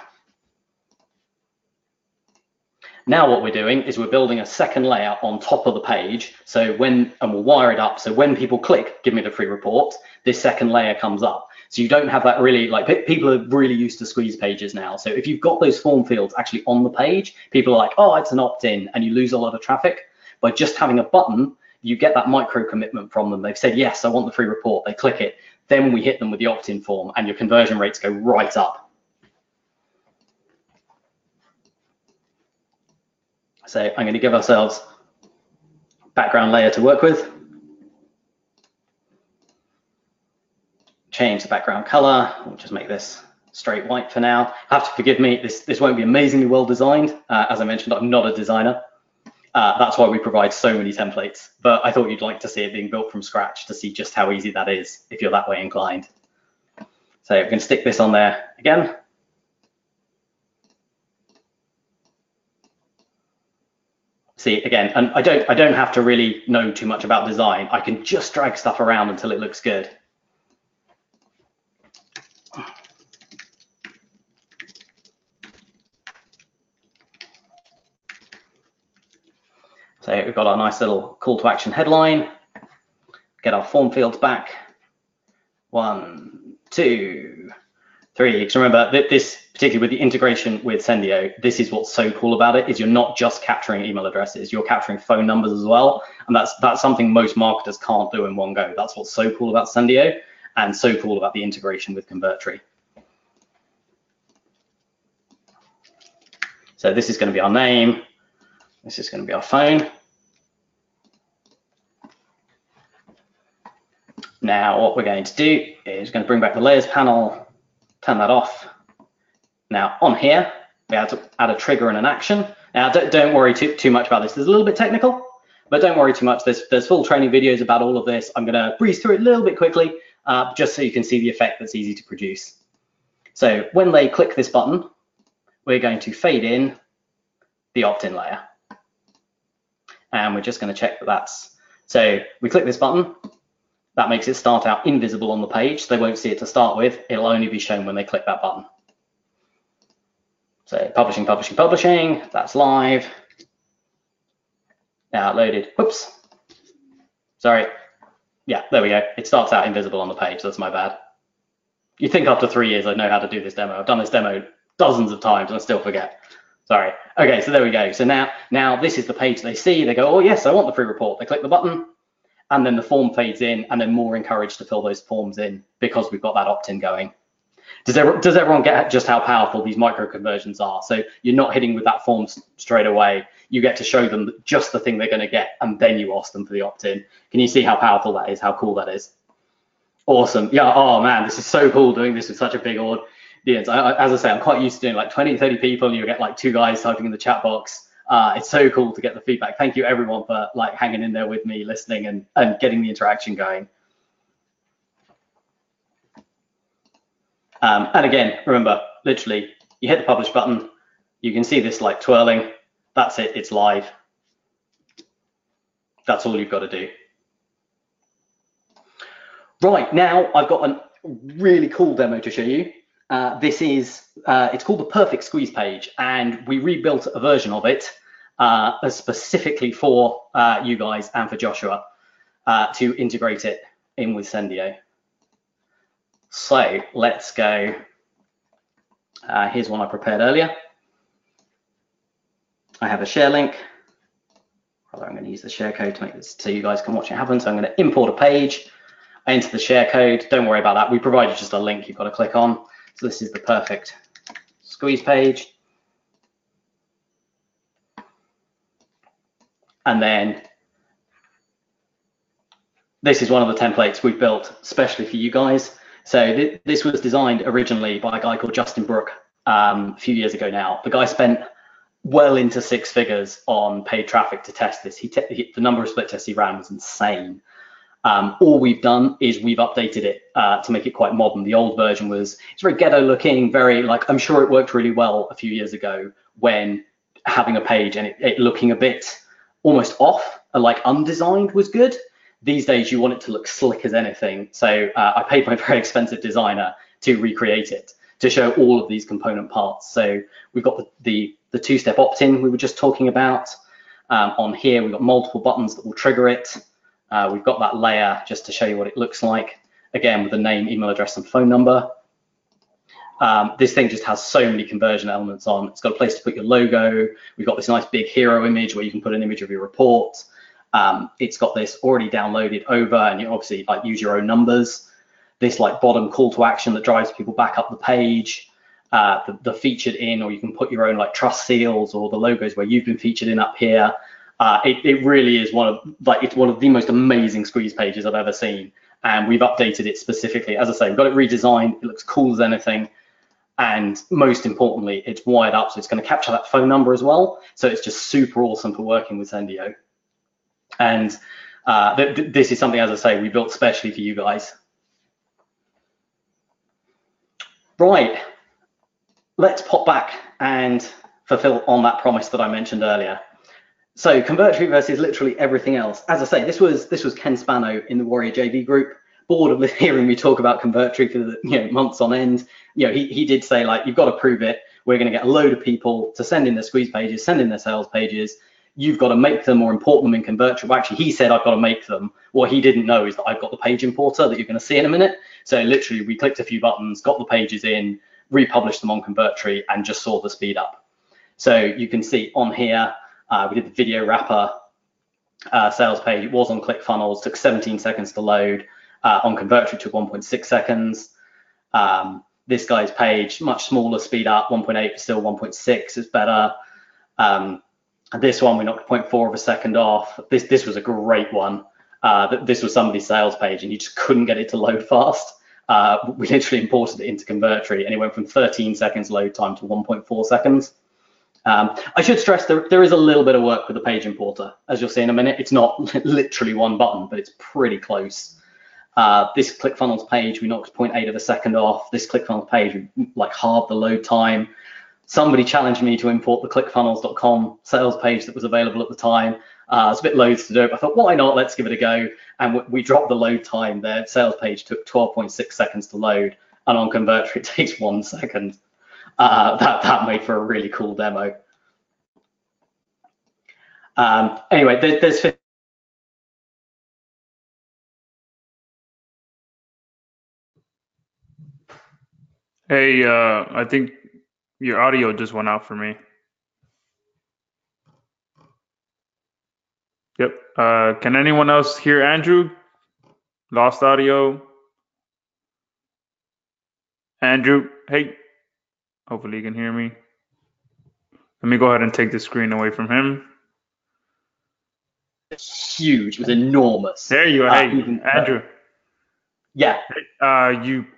Now what we're doing is we're building a second layer on top of the page. So and we'll wire it up. So when people click, give me the free report, this second layer comes up. So you don't have that really, like, people are really used to squeeze pages now. So if you've got those form fields actually on the page, people are like, oh, it's an opt-in, and you lose a lot of traffic. By just having a button, you get that micro commitment from them. They've said, yes, I want the free report. They click it. Then we hit them with the opt-in form, and your conversion rates go right up. So I'm going to give ourselves a background layer to work with. Change the background color. We'll just make this straight white for now. Have to forgive me, this won't be amazingly well designed. As I mentioned, I'm not a designer. That's why we provide so many templates. But I thought you'd like to see it being built from scratch to see just how easy that is if you're that way inclined. So we're going to stick this on there again. See, again, and I don't have to really know too much about design. I can just drag stuff around until it looks good. So we've got our nice little call to action headline. Get our form fields back. 1, 2, 3. Because remember, this, particularly with the integration with Sendiio, this is what's so cool about it, is you're not just capturing email addresses, you're capturing phone numbers as well. And that's something most marketers can't do in one go. That's what's so cool about Sendiio and so cool about the integration with Convertri. So this is going to be our name. This is going to be our phone. Now what we're going to do is going to bring back the layers panel, turn that off. Now on here, we have to add a trigger and an action. Now don't worry too much about this. There's a little bit technical, but don't worry too much. There's full training videos about all of this. I'm going to breeze through it a little bit quickly, just so you can see the effect that's easy to produce. So when they click this button, we're going to fade in the opt-in layer. And we're just going to check that that's, so we click this button, that makes it start out invisible on the page. So they won't see it to start with. It'll only be shown when they click that button. So publishing, publishing, publishing, that's live. Now loaded, whoops. Sorry, yeah, there we go. It starts out invisible on the page, that's my bad. You'd think after 3 years I'd know how to do this demo. I've done this demo dozens of times and I still forget. Sorry. Okay, so there we go. So now this is the page they see. They go, oh yes, I want the free report. They click the button and then the form fades in and they're more encouraged to fill those forms in because we've got that opt-in going. Does everyone get just how powerful these micro conversions are? So you're not hitting with that form straight away. You get to show them just the thing they're going to get and then you ask them for the opt-in. Can you see how powerful that is, how cool that is? Awesome. Yeah, oh man, this is so cool doing this with such a big audience. As I say, I'm quite used to doing like 20, 30 people. You get like 2 guys typing in the chat box. It's so cool to get the feedback. Thank you everyone for like hanging in there with me, listening and getting the interaction going. And again, remember, literally, you hit the publish button. You can see this like twirling. That's it. It's live. That's all you've got to do. Right, now I've got a really cool demo to show you. This is, it's called the Perfect Squeeze page, and we rebuilt a version of it specifically for you guys and for Joshua to integrate it in with Sendiio. So let's go. Here's one I prepared earlier. I have a share link. I'm going to use the share code to make this so you guys can watch it happen. So I'm going to import a page. I enter the share code. Don't worry about that. We provided just a link you've got to click on. So this is the Perfect Squeeze page. And then this is one of the templates we've built especially for you guys. So this was designed originally by a guy called Justin Brook a few years ago now. The guy spent well into 6 figures on paid traffic to test this. The number of split tests he ran was insane. All we've done is we've updated it to make it quite modern. The old version it's very ghetto looking, very like, I'm sure it worked really well a few years ago when having a page and it looking a bit almost off, like undesigned was good. These days you want it to look slick as anything. So I paid my very expensive designer to recreate it. to show all of these component parts. So we've got the two-step opt-in we were just talking about. On here, we've got multiple buttons that will trigger it. We've got that layer just to show you what it looks like, again, with the name, email address, and phone number. This thing just has so many conversion elements on. It's got a place to put your logo. We've got this nice big hero image where you can put an image of your report. It's got this already downloaded over, and you obviously like use your own numbers. This like bottom call to action that drives people back up the page. The featured in, or you can put your own like trust seals or the logos where you've been featured in up here. It really is it's one of the most amazing squeeze pages I've ever seen, and we've updated it specifically. As I say, we've got it redesigned. It looks cool as anything, and most importantly, it's wired up, so it's going to capture that phone number as well. So it's just super awesome for working with Sendiio. And this is something, as I say, we built specially for you guys. Right. Let's pop back and fulfill on that promise that I mentioned earlier. So Convertri versus literally everything else. As I say, this was Ken Spano in the Warrior JV group, bored of hearing me talk about Convertri for months on end. He did say, like, you've got to prove it. We're going to get a load of people to send in their squeeze pages, send in their sales pages. You've got to make them or import them in Convertri. Well, actually, he said I've got to make them. What he didn't know is that I've got the page importer that you're going to see in a minute. So literally, we clicked a few buttons, got the pages in, republished them on Convertri, and just saw the speed up. So you can see on here, we did the video wrapper sales page. It was on ClickFunnels, took 17 seconds to load. On Convertri, took 1.6 seconds. This guy's page, much smaller, speed up, 1.8, still 1.6 is better. This one, we knocked 0.4 of a second off. This was a great one. This was somebody's sales page, and you just couldn't get it to load fast. We literally imported it into Convertri, and it went from 13 seconds load time to 1.4 seconds. I should stress there is a little bit of work with the page importer, as you'll see in a minute. It's not literally one button, but it's pretty close. This ClickFunnels page, we knocked 0.8 of a second off. This ClickFunnels page, we like halved the load time. Somebody challenged me to import the ClickFunnels.com sales page that was available at the time. I was a bit loath to do it, but I thought, why not? Let's give it a go. And we dropped the load time. Their sales page took 12.6 seconds to load, and on Convertri, it takes 1 second. That made for a really cool demo. Anyway, there's Hey, I think your audio just went out for me. Yep. Can anyone else hear Andrew? Lost audio. Andrew, hey. Hopefully you can hear me. Let me go ahead and take the screen away from him. huge. It was enormous. There you are. Hey, Andrew. Yeah.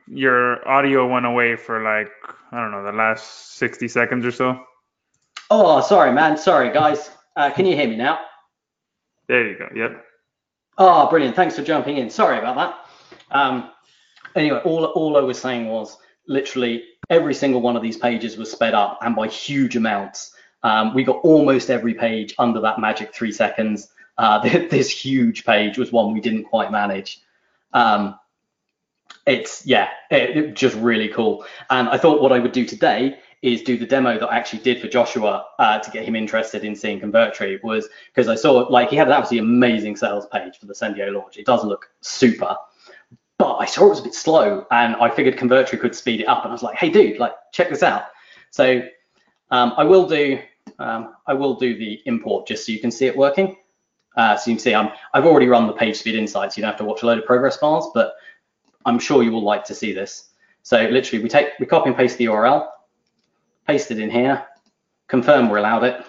Your audio went away for like, I don't know, the last 60 seconds or so. Oh, sorry, man. Sorry, guys. Can you hear me now? There you go. Yep. Oh, brilliant. Thanks for jumping in. Sorry about that. Anyway, all I was saying was literally every single one of these pages was sped up, and by huge amounts. We got almost every page under that magic 3 seconds. This huge page was one we didn't quite manage. It's just really cool. And I thought what I would do today is do the demo that I actually did for Joshua to get him interested in seeing Convertri, was because I saw like he had an absolutely amazing sales page for the Sendiio launch. It does look super, but I saw it was a bit slow, and I figured Convertri could speed it up. And I was like, hey, dude, like check this out. So I will do the import just so you can see it working. So you can see I've already run the page speed insights. You don't have to watch a load of progress bars, but I'm sure you will like to see this. So literally we copy and paste the URL, paste it in here, confirm we're allowed it.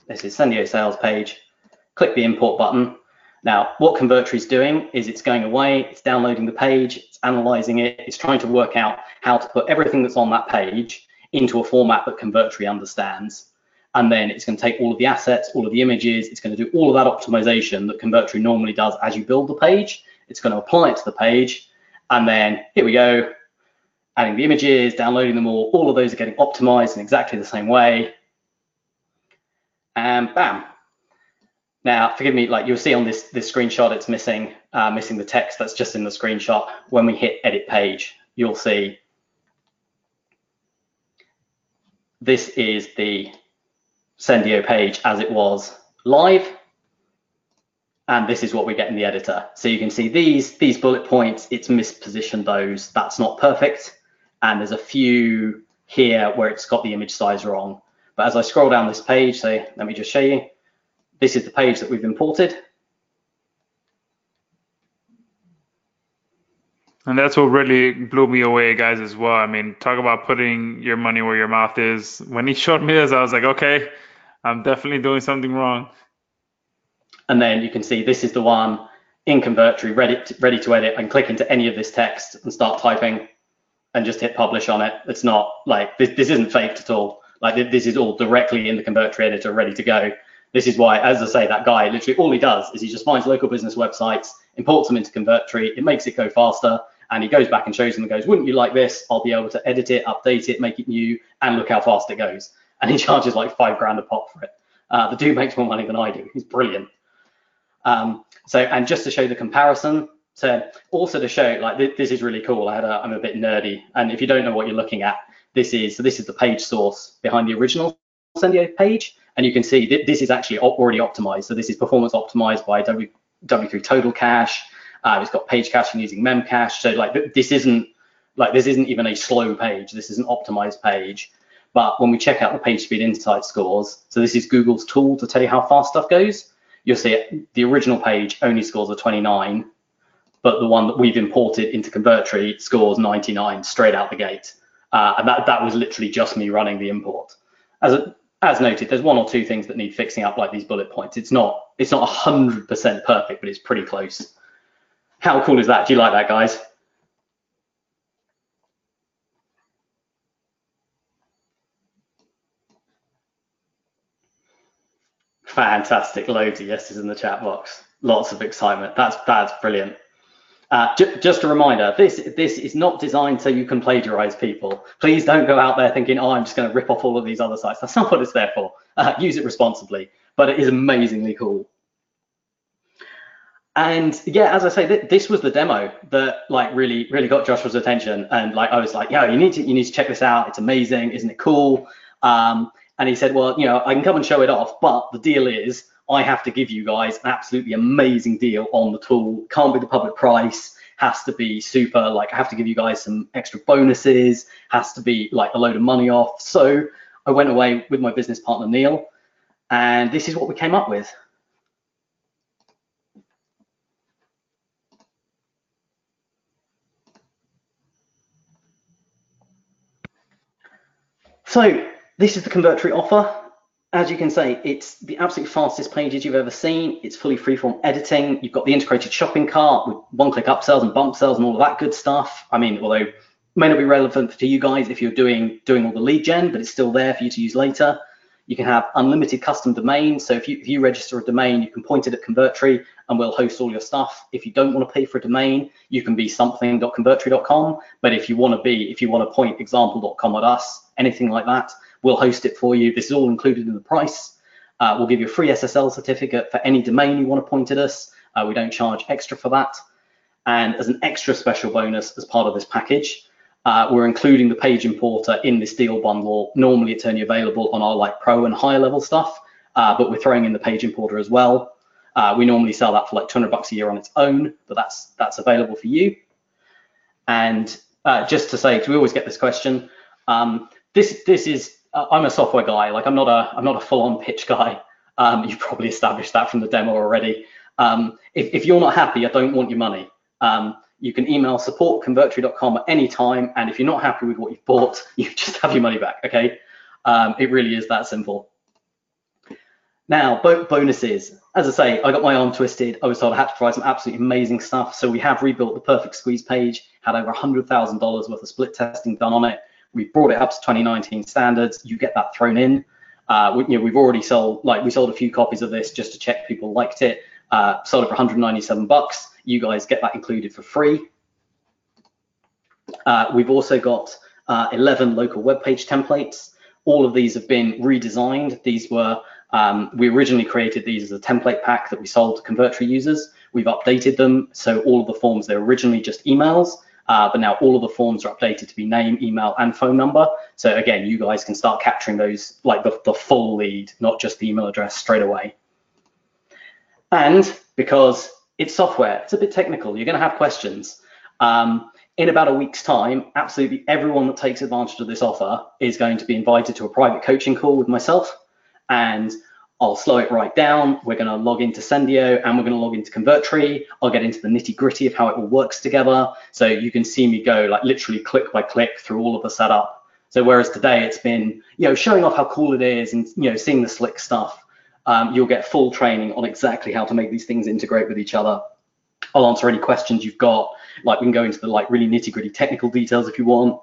This is Sendiio sales page. Click the import button. Now, what Convertri is doing is it's going away, it's downloading the page, it's analyzing it, it's trying to work out how to put everything that's on that page into a format that Convertri understands. And then it's going to take all of the assets, all of the images, it's going to do all of that optimization that Convertri normally does as you build the page. It's going to apply it to the page. And then here we go, adding the images, downloading them all of those are getting optimized in exactly the same way. And bam. Now, forgive me, like you'll see on this screenshot, it's missing the text that's just in the screenshot. When we hit edit page, you'll see this is the Sendiio page as it was live, and this is what we get in the editor. So you can see these bullet points, it's mispositioned those, that's not perfect, and there's a few here where it's got the image size wrong. But as I scroll down this page, so let me just show you, this is the page that we've imported. And that's what really blew me away, guys, as well. I mean, talk about putting your money where your mouth is. When he showed me this, I was like, okay, I'm definitely doing something wrong. And then you can see this is the one in Convertri, ready to edit. I can click into any of this text and start typing and just hit publish on it. It's not like, this isn't faked at all. Like, this is all directly in the Convertri editor, ready to go. This is why, as I say, that guy, literally all he does is he just finds local business websites, imports them into Convertri, it makes it go faster, and he goes back and shows them and goes, wouldn't you like this? I'll be able to edit it, update it, make it new, and look how fast it goes. And he charges like $5 grand a pop for it. The dude makes more money than I do. He's brilliant. And just to show the comparison, so also to show, like, this is really cool. I'm a bit nerdy, and if you don't know what you're looking at, this is the page source behind the original Sendiio page, and you can see this is actually already optimized. So this is performance optimized by W3 Total Cache. It's got page caching using Memcache. So like this isn't even a slow page. This is an optimized page. But when we check out the page speed insight scores, so this is Google's tool to tell you how fast stuff goes. You'll see the original page only scores a 29, but the one that we've imported into Convertri scores 99 straight out the gate. And that was literally just me running the import. As noted, there's one or two things that need fixing up, like these bullet points. It's not 100% perfect, but it's pretty close. How cool is that? Do you like that, guys? Fantastic. Loads of yeses in the chat box. Lots of excitement. That's brilliant. Just a reminder, this is not designed so you can plagiarize people. Please don't go out there thinking, oh, I'm just going to rip off all of these other sites. That's not what it's there for. Use it responsibly, but it is amazingly cool. And yeah, as I say, this was the demo that like really got Joshua's attention. And like I was like, yeah, you need to check this out. It's amazing, isn't it cool? And he said, well, I can come and show it off, but the deal is I have to give you guys an absolutely amazing deal on the tool. Can't be the public price, has to be super, like I have to give you guys some extra bonuses, has to be like a load of money off. So I went away with my business partner, Neil, and this is what we came up with. So this is the Convertri offer. As you can say, it's the absolute fastest pages you've ever seen. It's fully freeform editing. You've got the integrated shopping cart with one-click upsells and bump sells and all of that good stuff. I mean, although it may not be relevant to you guys if you're doing all the lead gen, but it's still there for you to use later. You can have unlimited custom domains. So if you register a domain, you can point it at Convertri and we'll host all your stuff. If you don't want to pay for a domain, you can be something.convertri.com. But if you want to point example.com at us, anything like that, we'll host it for you. This is all included in the price. We'll give you a free SSL certificate for any domain you want to point at us. We don't charge extra for that. And as an extra special bonus as part of this package, we're including the page importer in this deal bundle. Normally it's only available on our like pro and higher level stuff, but we're throwing in the page importer as well. We normally sell that for like $200 a year on its own, but that's available for you. And just to say, because we always get this question, this is I'm a software guy. Like I'm not a full-on pitch guy. You've probably established that from the demo already. If you're not happy, I don't want your money. You can email support@convertri.com at any time, and if you're not happy with what you've bought, you just have your money back, okay? It really is that simple. Now, bonuses. As I say, I got my arm twisted. I was told I had to provide some absolutely amazing stuff, so we have rebuilt the perfect squeeze page, had over $100,000 worth of split testing done on it. We brought it up to 2019 standards. You get that thrown in. We've already sold, we sold a few copies of this just to check people liked it. Sold it for $197. You guys get that included for free. We've also got 11 local web page templates. All of these have been redesigned. These were, we originally created these as a template pack that we sold to Convertri users. We've updated them, so all of the forms, they're originally just emails. but now all of the forms are updated to be name, email, and phone number. So again, you guys can start capturing those, like the full lead, not just the email address straight away. And because it's software, it's a bit technical, you're going to have questions. In about a week's time, absolutely everyone that takes advantage of this offer is going to be invited to a private coaching call with myself, and I'll slow it right down. We're going to log into Sendiio and we're going to log into Convertri. I'll get into the nitty gritty of how it all works together. So you can see me go like literally click by click through all of the setup. So whereas today it's been, showing off how cool it is and, seeing the slick stuff, you'll get full training on exactly how to make these things integrate with each other. I'll answer any questions you've got. Like we can go into the really nitty gritty technical details if you want.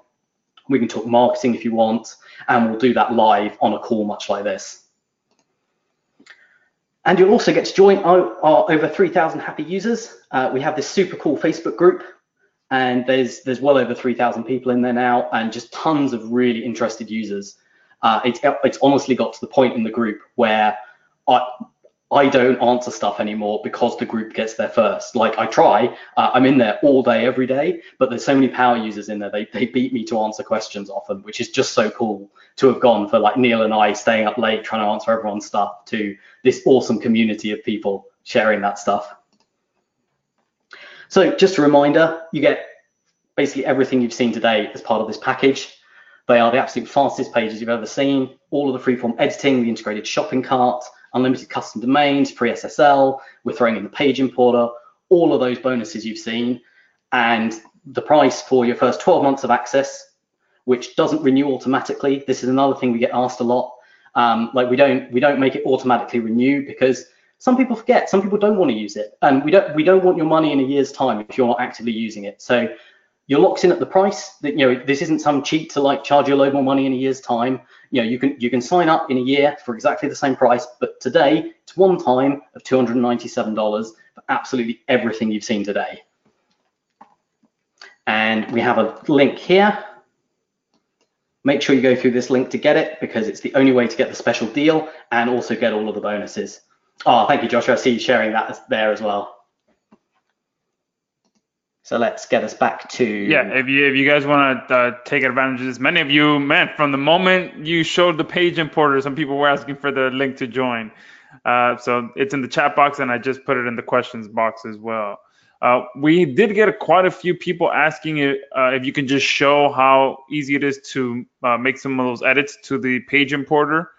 We can talk marketing if you want, and we'll do that live on a call much like this. And you'll also get to join our over 3,000 happy users. We have this super cool Facebook group, and there's well over 3,000 people in there now, and just tons of really interested users. It's honestly got to the point in the group where I don't answer stuff anymore because the group gets there first. Like I try, I'm in there all day, every day, but there's so many power users in there, they beat me to answer questions often, which is just so cool to have gone for like Neil and I staying up late trying to answer everyone's stuff to this awesome community of people sharing that stuff. So just a reminder, you get basically everything you've seen today as part of this package. They are the absolute fastest pages you've ever seen. All of the freeform editing, the integrated shopping cart, unlimited custom domains, free SSL, we're throwing in the page importer, all of those bonuses you've seen, and the price for your first 12 months of access, which doesn't renew automatically. This is another thing we get asked a lot. Like we don't make it automatically renew because some people forget, some people don't want to use it, and we don't want your money in a year's time if you're not actively using it. So you're locked in at the price. That this isn't some cheat to like charge you a load more money in a year's time. You can sign up in a year for exactly the same price, but today it's one time of $297 for absolutely everything you've seen today. And we have a link here. Make sure you go through this link to get it because it's the only way to get the special deal and also get all of the bonuses. Oh, thank you, Joshua. I see you sharing that there as well. So let's get us back to... Yeah, if you guys want to take advantage of this, many of you, man, from the moment you showed the page importer, some people were asking for the link to join. So it's in the chat box, and I just put it in the questions box as well. We did get quite a few people asking if you can just show how easy it is to make some of those edits to the page importer.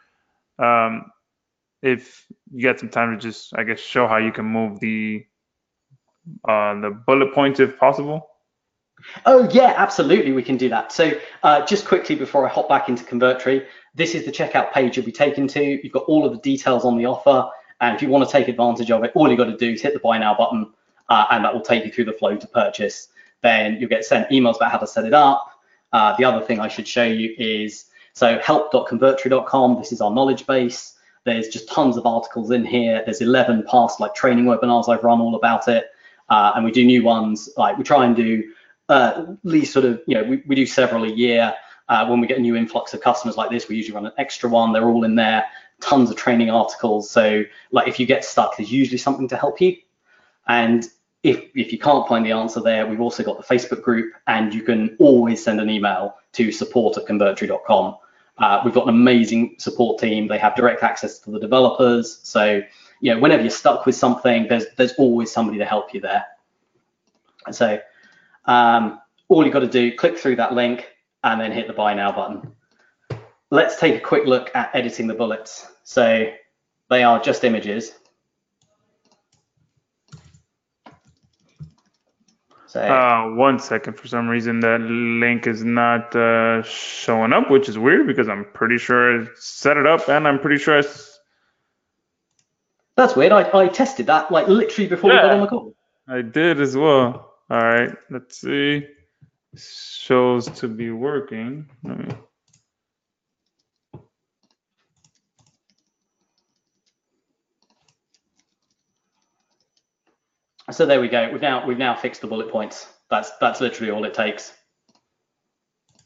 If you get some time to just, I guess, show how you can move the bullet points if possible. Oh yeah, absolutely, we can do that. So just quickly before I hop back into Convertri, this is the checkout page you'll be taken to. You've got all of the details on the offer, and if you want to take advantage of it, all you've got to do is hit the buy now button, and that will take you through the flow to purchase. Then you'll get sent emails about how to set it up. The other thing I should show you is, so help.convertri.com, this is our knowledge base. There's just tons of articles in here. There's 11 past training webinars I've run all about it. And we do new ones, we try and do at least sort of, we do several a year. When we get a new influx of customers like this, we usually run an extra one. They're all in there, tons of training articles. So if you get stuck, there's usually something to help you. And if you can't find the answer there, we've also got the Facebook group, and you can always send an email to support@convertri.com. We've got an amazing support team. They have direct access to the developers. So whenever you're stuck with something, there's always somebody to help you there. And so all you've got to do, click through that link and then hit the buy now button. Let's take a quick look at editing the bullets. So they are just images. So 1 second, for some reason that link is not showing up, which is weird because I'm pretty sure I set it up and I'm pretty sure That's weird. I tested that literally before we got on the call. I did as well. All right, let's see. Shows to be working. So there we go. We've now fixed the bullet points. That's literally all it takes.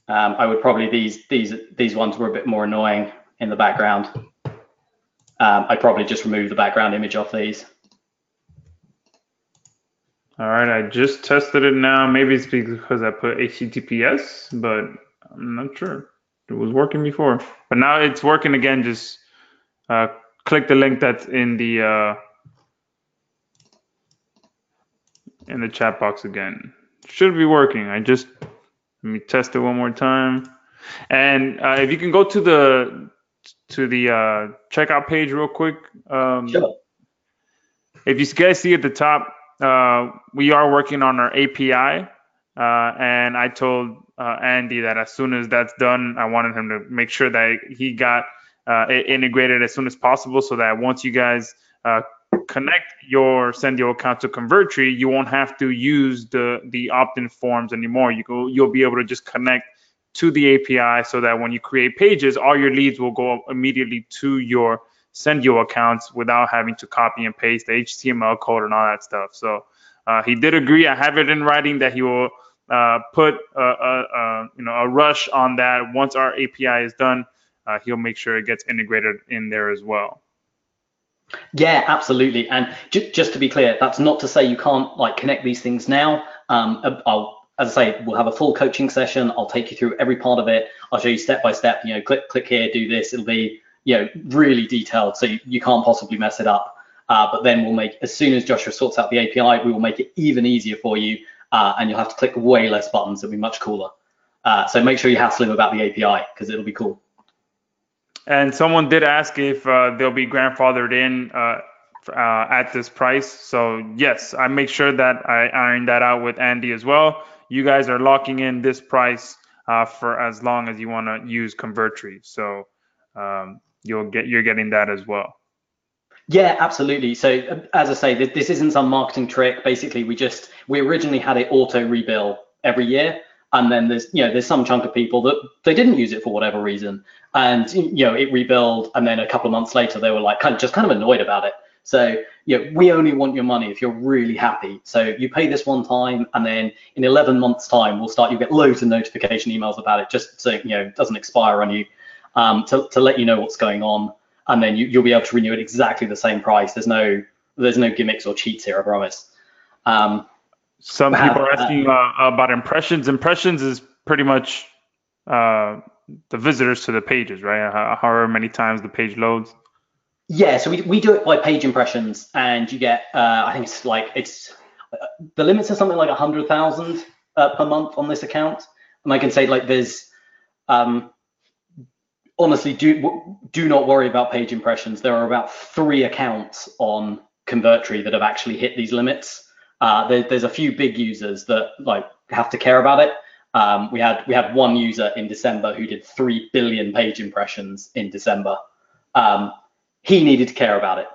I would probably these ones were a bit more annoying in the background. I'd probably just remove the background image off these. All right, I just tested it now. Maybe it's because I put HTTPS, but I'm not sure. It was working before, but now it's working again. Just uh, click the link that's in the chat box again. Should be working. Let me test it one more time. And if you can go to the checkout page real quick. Sure. If you guys see at the top, we are working on our API, and I told Andy that as soon as that's done, I wanted him to make sure that he got it integrated as soon as possible, so that once you guys connect your Sendio account to Convertri, you won't have to use the opt-in forms anymore. You'll be able to just connect to the API, so that when you create pages, all your leads will go immediately to your Sendio accounts without having to copy and paste the HTML code and all that stuff. So he did agree. I have it in writing that he will put a rush on that once our API is done. He'll make sure it gets integrated in there as well. Yeah, absolutely. And just to be clear, that's not to say you can't like connect these things now. As I say, we'll have a full coaching session. I'll take you through every part of it. I'll show you step by step. Click here, do this. It'll be really detailed, so you can't possibly mess it up. But then we'll make, as soon as Joshua sorts out the API, we will make it even easier for you, and you'll have to click way less buttons. It'll be much cooler. So make sure you hassle him about the API, because it'll be cool. And someone did ask if they'll be grandfathered in at this price. So yes, I make sure that I iron that out with Andy as well. You guys are locking in this price for as long as you want to use Convertri. So you're getting that as well. Yeah, absolutely. So as I say, this isn't some marketing trick. Basically, we originally had it auto rebill every year, and then there's some chunk of people that they didn't use it for whatever reason, and it rebilled, and then a couple of months later they were like kind of annoyed about it. So we only want your money if you're really happy. So you pay this one time, and then in 11 months time you get loads of notification emails about it, just so it doesn't expire on you, to let you know what's going on. And then you'll be able to renew at exactly the same price. There's no gimmicks or cheats here, I promise. Some people are asking about impressions. Impressions is pretty much the visitors to the pages, right? However many times the page loads. Yeah, so we do it by page impressions, and you get I think the limits are something like 100,000 per month on this account. And I can say there's honestly, do not worry about page impressions. There are about 3 accounts on Convertri that have actually hit these limits. There's a few big users that have to care about it. We had one user in December who did 3 billion page impressions in December. He needed to care about it.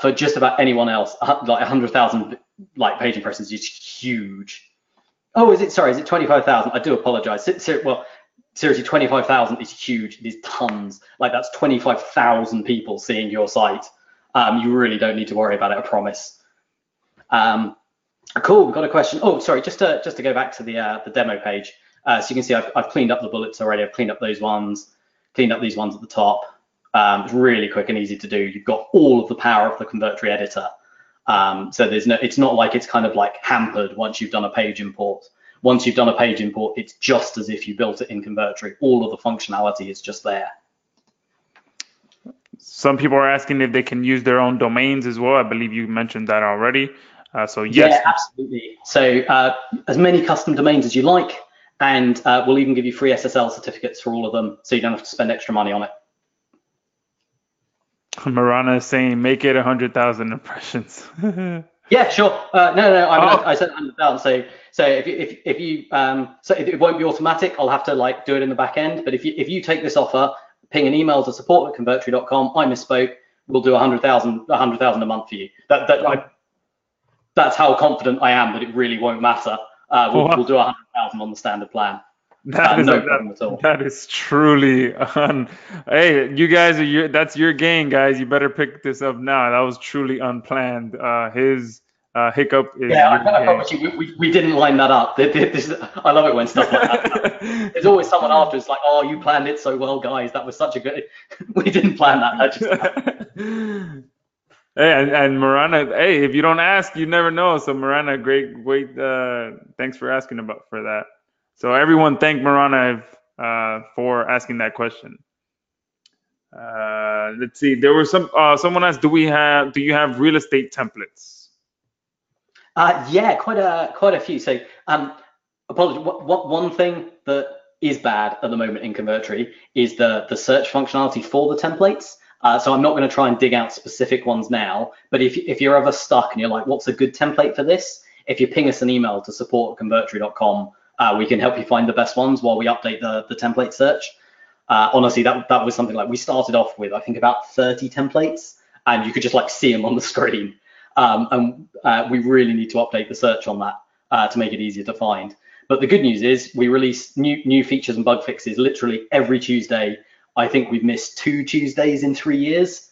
For just about anyone else, 100,000 page impressions is huge. Oh, is it 25,000? I do apologize. Well, seriously, 25,000 is huge. It is tons. That's 25,000 people seeing your site. You really don't need to worry about it, I promise. Cool, we've got a question. Oh, sorry, just to go back to the demo page. So you can see I've cleaned up the bullets already. I've cleaned up those ones, cleaned up these ones at the top. It's really quick and easy to do. You've got all of the power of the Convertri editor. So it's not like it's kind of hampered once you've done a page import. Once you've done a page import, it's just as if you built it in Convertri. All of the functionality is just there. Some people are asking if they can use their own domains as well. I believe you mentioned that already. So yes. Yeah, absolutely. So as many custom domains as you like, and we'll even give you free SSL certificates for all of them, so you don't have to spend extra money on it. Marana is saying, make it 100,000 impressions. Yeah, sure. No. I said 100,000. So if you so it won't be automatic. I'll have to do it in the back end. But if you take this offer, ping an email to support@convertri.com. I misspoke. We'll do 100,000 a month for you. That's how confident I am that it really won't matter. We'll do 100,000 on the standard plan. No problem at all. That is truly hey, you guys that's your game, guys. You better pick this up now. That was truly unplanned. His hiccup is I promise you, we didn't line that up. I love it when stuff like that happens. There's always someone after. It's like, oh, you planned it so well, guys. That was such a good. We didn't plan that. That just happened. Hey, and Marana, hey, if you don't ask, you never know. So Marana, great, thanks for asking about for that. So everyone, thank Marana for asking that question. Let's see. There was someone asked, do you have real estate templates? Yeah, quite a few. So, apologies. One thing that is bad at the moment in Convertri is the search functionality for the templates. So I'm not going to try and dig out specific ones now. But if you're ever stuck and you're like, what's a good template for this? If you ping us an email to support@convertri.com, we can help you find the best ones while we update the template search. Honestly, that was something like we started off with, I think, about 30 templates, and you could just like see them on the screen. And we really need to update the search on that to make it easier to find. But the good news is we release new features and bug fixes literally every Tuesday. I think we've missed 2 Tuesdays in 3 years.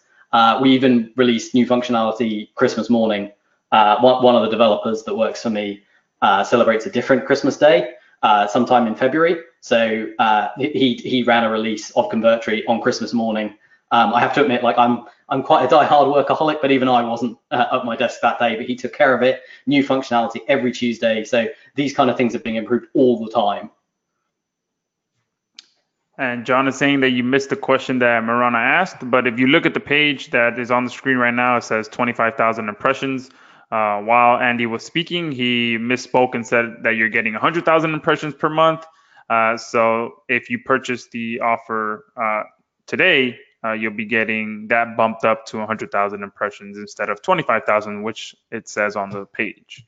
We even released new functionality Christmas morning. One of the developers that works for me celebrates a different Christmas day sometime in February. So he ran a release of Convertri on Christmas morning. I have to admit, like I'm quite a die-hard workaholic, but even I wasn't at my desk that day. But he took care of it. New functionality every Tuesday. So these kind of things are being improved all the time. And John is saying that you missed the question that Marana asked, but if you look at the page that is on the screen right now, it says 25,000 impressions. While Andy was speaking, he misspoke and said that you're getting 100,000 impressions per month. So if you purchase the offer today, you'll be getting that bumped up to 100,000 impressions instead of 25,000, which it says on the page.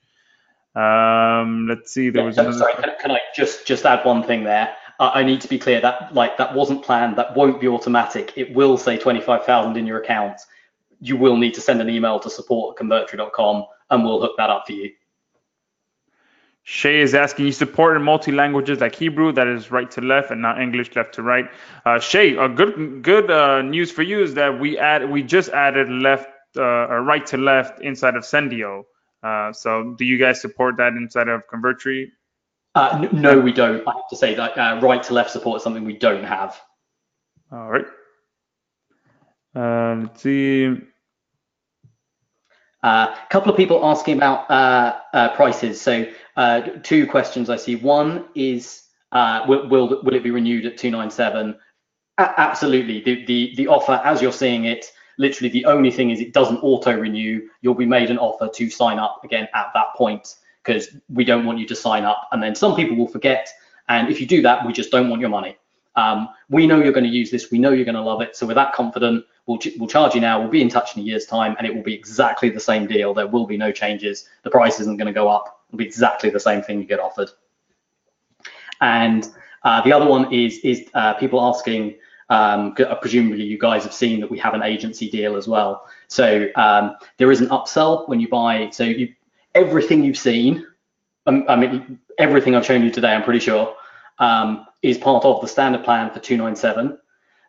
Let's see. There was another. Sorry, can I just add one thing there? I need to be clear that that wasn't planned. That won't be automatic. It will say 25,000 in your account. You will need to send an email to support@convertri.com, and we'll hook that up for you. Shay is asking, you support in multi-languages like Hebrew, that is right to left, and not English left to right. Shay, a good news for you is that we just added left or right to left inside of Sendiio. So do you guys support that inside of Convertri? No, we don't. I have to say that right to left support is something we don't have. All right. Let's see. A couple of people asking about prices. So 2 questions I see. One is, will it be renewed at 297? Absolutely. The offer, as you're seeing it, literally the only thing is it doesn't auto renew. You'll be made an offer to sign up again at that point, because we don't want you to sign up and then some people will forget. And if you do that, we just don't want your money. We know you're going to use this. We know you're going to love it. So we're that confident. We'll charge you now. We'll be in touch in a year's time, and it will be exactly the same deal. There will be no changes. The price isn't going to go up. It'll be exactly the same thing you get offered. And the other one is people asking, presumably you guys have seen that we have an agency deal as well. So there is an upsell when you buy. So everything you've seen, I mean, everything I've shown you today, I'm pretty sure, is part of the standard plan for 297.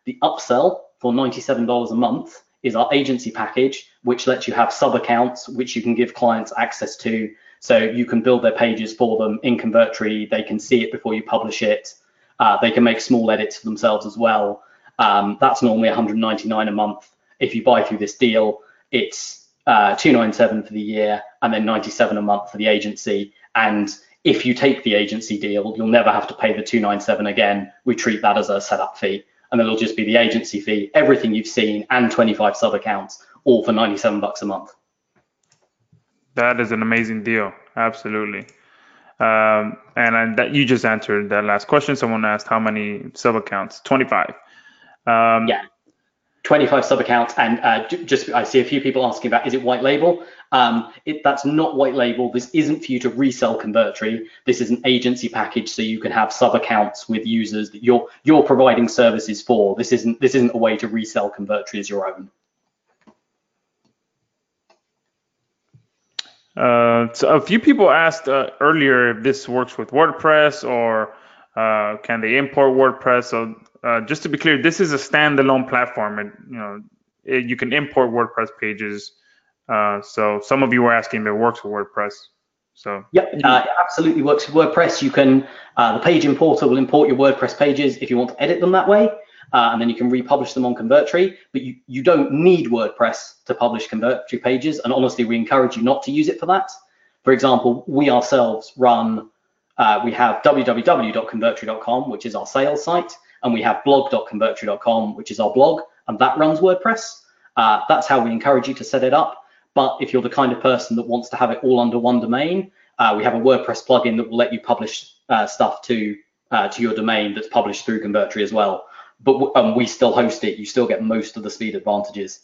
The upsell for $97 a month is our agency package, which lets you have sub accounts, which you can give clients access to. So you can build their pages for them in Convertri. They can see it before you publish it. They can make small edits for themselves as well. That's normally $199 a month. If you buy through this deal, it's $297 for the year and then $97 a month for the agency. And if you take the agency deal, you'll never have to pay the $297 again. We treat that as a setup fee, and then it'll just be the agency fee, everything you've seen, and 25 sub accounts, all for $97 a month. That is an amazing deal. Absolutely. And that you just answered that last question. Someone asked how many sub accounts. 25. Yeah. 25 sub accounts, and I see a few people asking about, is it white label? That's not white label. This isn't for you to resell Convertri. This is an agency package, so you can have sub accounts with users that you're providing services for. This isn't a way to resell Convertri as your own. So a few people asked earlier if this works with WordPress or can they import WordPress. So just to be clear, this is a standalone platform, and you can import WordPress pages. So some of you were asking if it works with WordPress. So yep, it absolutely works with WordPress. You can the page importer will import your WordPress pages if you want to edit them that way. and then you can republish them on Convertri, but you don't need WordPress to publish Convertri pages, and honestly, we encourage you not to use it for that. For example, we ourselves run, we have www.convertri.com, which is our sales site, and we have blog.convertri.com, which is our blog, and that runs WordPress. That's how we encourage you to set it up. But if you're the kind of person that wants to have it all under one domain, we have a WordPress plugin that will let you publish stuff to your domain that's published through Convertri as well. But we still host it. You still get most of the speed advantages.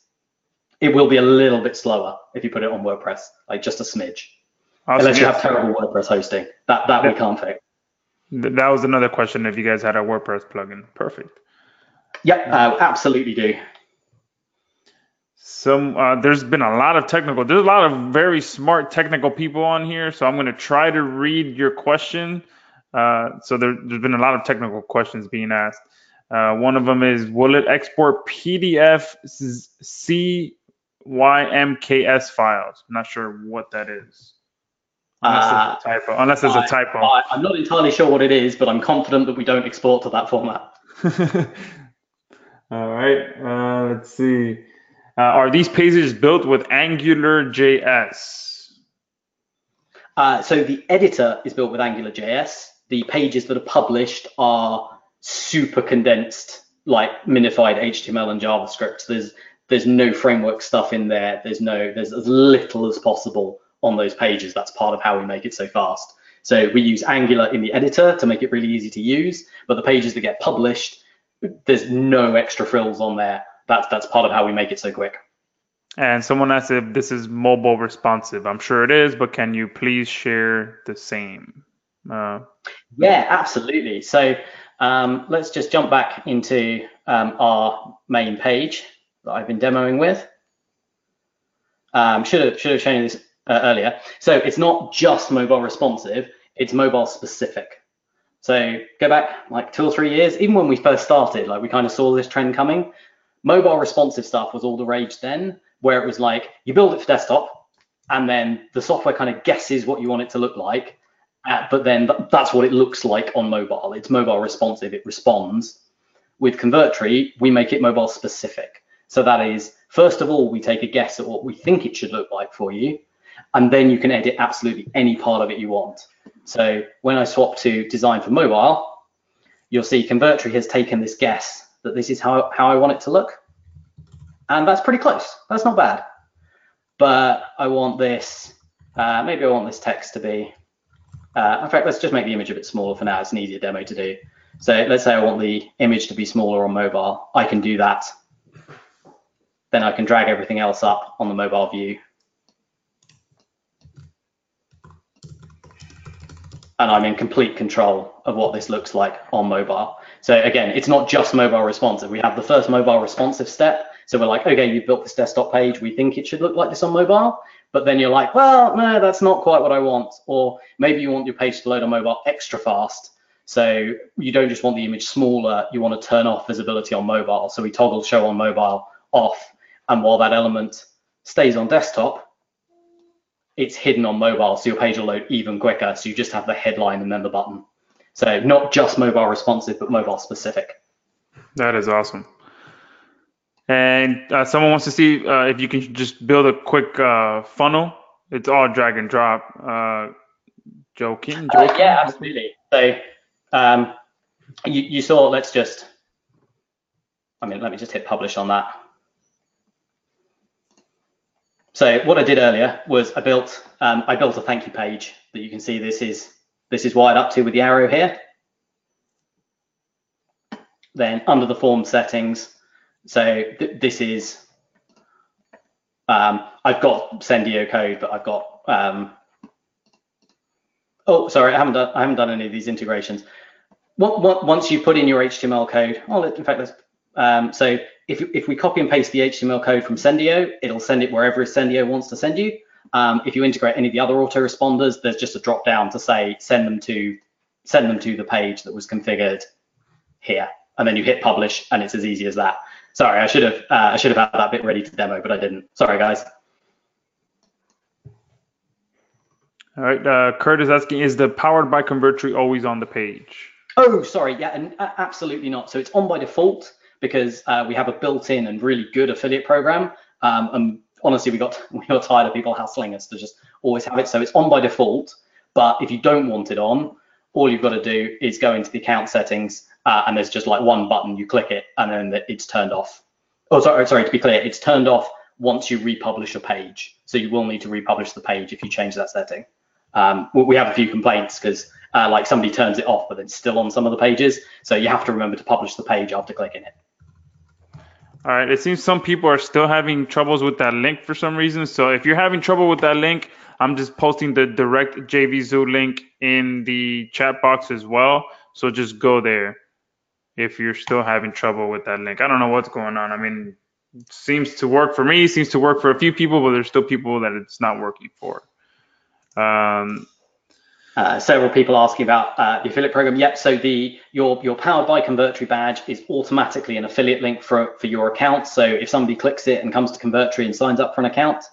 It will be a little bit slower if you put it on WordPress, like just a smidge. Awesome. Unless you have terrible WordPress hosting. That we can't fix. That was another question, if you guys had a WordPress plugin. Perfect. Yep, absolutely do. There's been a lot of there's a lot of very smart technical people on here, so I'm going to try to read your question. So there's been a lot of technical questions being asked. One of them is, will it export PDF CYMKS files? I'm not sure what that is. Unless there's a typo. I'm not entirely sure what it is, but I'm confident that we don't export to that format. All right, let's see. Are these pages built with AngularJS? So the editor is built with AngularJS. The pages that are published are super condensed, like minified HTML and JavaScript. There's no framework stuff in there. There's as little as possible on those pages. That's part of how we make it so fast. So we use Angular in the editor to make it really easy to use, but the pages that get published, there's no extra frills on there. That's part of how we make it so quick. And someone asked if this is mobile responsive. I'm sure it is, but can you please share the same? Yeah, absolutely. So let's just jump back into our main page that I've been demoing with. Should have shown you this earlier. So it's not just mobile responsive, it's mobile specific. So go back like 2 or 3 years, even when we first started, like we kind of saw this trend coming. Mobile responsive stuff was all the rage then, where it was like you build it for desktop and then the software kind of guesses what you want it to look like, but then that's what it looks like on mobile. It's mobile responsive, it responds. With Convertri, we make it mobile specific. So that is, first of all, we take a guess at what we think it should look like for you, and then you can edit absolutely any part of it you want. So when I swap to design for mobile, you'll see Convertri has taken this guess that this is how I want it to look. And that's pretty close. That's not bad. But I want this, maybe I want this text to be, in fact, let's just make the image a bit smaller for now. It's an easier demo to do. So let's say I want the image to be smaller on mobile. I can do that. Then I can drag everything else up on the mobile view. And I'm in complete control of what this looks like on mobile. So again, it's not just mobile responsive. We have the first mobile responsive step. So we're like, okay, you've built this desktop page. We think it should look like this on mobile. But then you're like, well, no, that's not quite what I want. Or maybe you want your page to load on mobile extra fast. So you don't just want the image smaller, you want to turn off visibility on mobile. So we toggle show on mobile off. And while that element stays on desktop, it's hidden on mobile. So your page will load even quicker. So you just have the headline and then the button. So not just mobile responsive, but mobile specific. That is awesome. And someone wants to see if you can just build a quick funnel. It's all drag and drop. Joking? Yeah, absolutely. So you saw, let me just hit publish on that. So what I did earlier was I built a thank you page that you can see this is wired up to with the arrow here. Then under the form settings, so this is, I've got Sendiio code, but I've got, oh, sorry, I haven't done any of these integrations. Once you put in your HTML code, in fact, so if we copy and paste the HTML code from Sendiio, it'll send it wherever Sendiio wants to send you. If you integrate any of the other autoresponders, there's just a drop down to say send them to the page that was configured here, and then you hit publish, and it's as easy as that. Sorry, I should have had that bit ready to demo, but I didn't. Sorry, guys. All right, Kurt is asking, is the Powered by Convertri always on the page? Oh, sorry, yeah, and absolutely not. So it's on by default, because we have a built-in and really good affiliate program. And honestly, we got tired of people hassling us to just always have it. So it's on by default. But if you don't want it on, all you've got to do is go into the account settings, and there's just like one button. You click it, and then it's turned off. Oh, sorry. To be clear, it's turned off once you republish a page. So you will need to republish the page if you change that setting. We have a few complaints because like somebody turns it off, but it's still on some of the pages. So you have to remember to publish the page after clicking it. All right, it seems some people are still having troubles with that link for some reason. So if you're having trouble with that link, I'm just posting the direct JVZoo link in the chat box as well. So just go there if you're still having trouble with that link. I don't know what's going on. I mean, it seems to work for me, seems to work for a few people, but there's still people that it's not working for. Several people asking about the affiliate program. Yep. So your Powered by Convertri badge is automatically an affiliate link for your account. So if somebody clicks it and comes to Convertri and signs up for an account,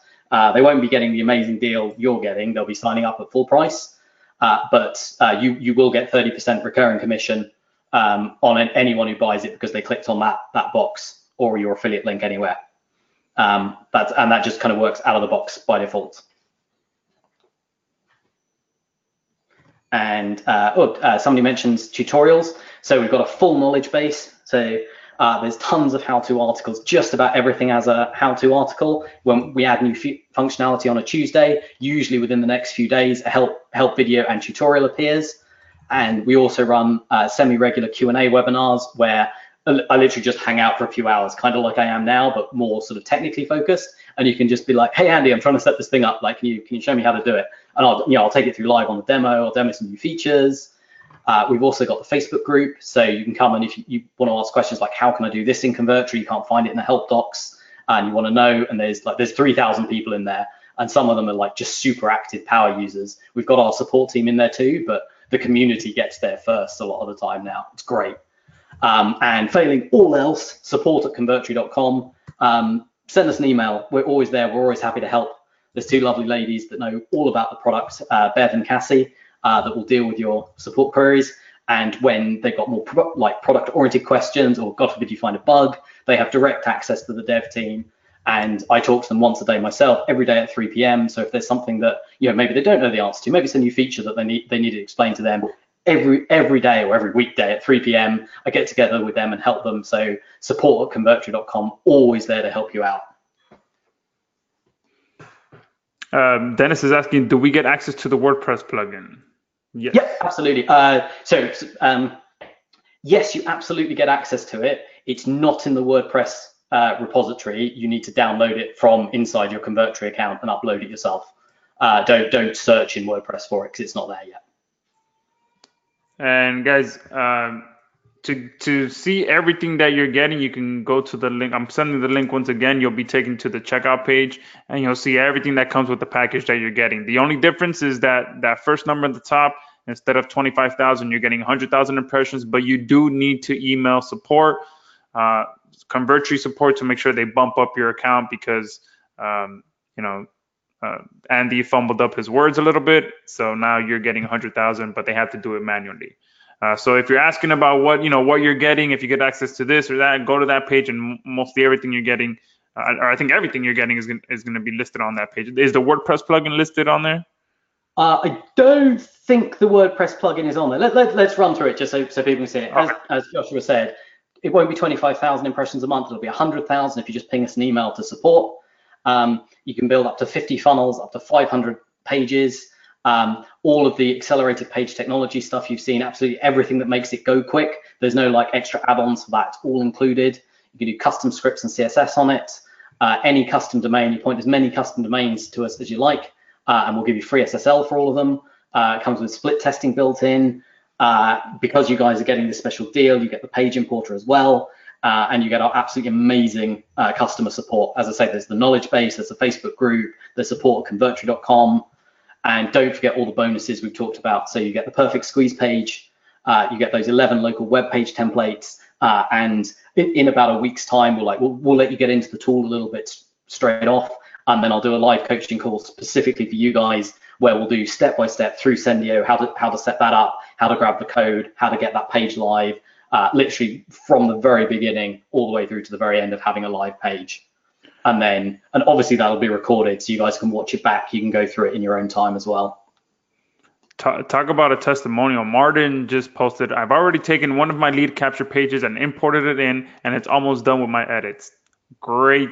they won't be getting the amazing deal you're getting. They'll be signing up at full price, but you will get 30% recurring commission on anyone who buys it because they clicked on that box or your affiliate link anywhere. And that just kind of works out of the box by default. And somebody mentions tutorials. So we've got a full knowledge base. So there's tons of how-to articles. Just about everything as a how-to article. When we add new functionality on a Tuesday, usually within the next few days, a help video and tutorial appears. And we also run semi-regular Q&A webinars where I literally just hang out for a few hours, kind of like I am now, but more sort of technically focused. And you can just be like, hey, Andy, I'm trying to set this thing up. Like, can you show me how to do it? And I'll take it through live on the demo. I'll demo some new features. We've also got the Facebook group. So you can come and if you want to ask questions like, how can I do this in Convertri? You can't find it in the help docs and you want to know. And there's 3,000 people in there. And some of them are like just super active power users. We've got our support team in there too, but the community gets there first a lot of the time now. It's great. And failing all else, support@convertri.com. Send us an email. We're always there. We're always happy to help. There's two lovely ladies that know all about the product, Bev and Cassie, that will deal with your support queries. And when they've got more product-oriented questions, or God forbid you find a bug, they have direct access to the dev team. And I talk to them once a day myself, every day at 3 p.m. So if there's something that maybe they don't know the answer to, maybe it's a new feature that they need to explain to them. Every day or every weekday at 3 p.m. I get together with them and help them. So support@convertri.com, always there to help you out. Dennis is asking, do we get access to the WordPress plugin? Yes. Yeah, absolutely. Yes, you absolutely get access to it. It's not in the WordPress repository. You need to download it from inside your Convertri account and upload it yourself. Don't search in WordPress for it because it's not there yet. And guys, to see everything that you're getting, you can go to the link. I'm sending the link once again. You'll be taken to the checkout page and you'll see everything that comes with the package that you're getting. The only difference is that first number at the top, instead of 25,000, you're getting 100,000 impressions, but you do need to email support, Convertri support, to make sure they bump up your account because, Andy fumbled up his words a little bit. So now you're getting 100,000, but they have to do it manually. So if you're asking about what you're getting, if you get access to this or that, go to that page, and mostly everything you're getting, or I think everything you're getting is going to be listed on that page. Is the WordPress plugin listed on there? I don't think the WordPress plugin is on there. Let's run through it just so people can see it. Okay. As Joshua said, it won't be 25,000 impressions a month. It'll be 100,000 if you just ping us an email to support. You can build up to 50 funnels, up to 500 pages. All of the accelerated page technology stuff you've seen, absolutely everything that makes it go quick. There's no extra add-ons for that. It's all included. You can do custom scripts and CSS on it. Any custom domain, you point as many custom domains to us as you like, and we'll give you free SSL for all of them. It comes with split testing built in. Because you guys are getting this special deal, you get the page importer as well. And you get our absolutely amazing customer support. As I say, there's the knowledge base, there's the Facebook group, there's support@convertri.com. And don't forget all the bonuses we've talked about. So you get the perfect squeeze page, you get those 11 local web page templates, and in about a week's time, we'll let you get into the tool a little bit straight off, and then I'll do a live coaching call specifically for you guys, where we'll do step by step through Sendiio how to set that up, how to grab the code, how to get that page live, literally from the very beginning all the way through to the very end of having a live page. And obviously that'll be recorded, so you guys can watch it back. You can go through it in your own time as well. Talk about a testimonial. Martin just posted, I've already taken one of my lead capture pages and imported it in, and it's almost done with my edits. Great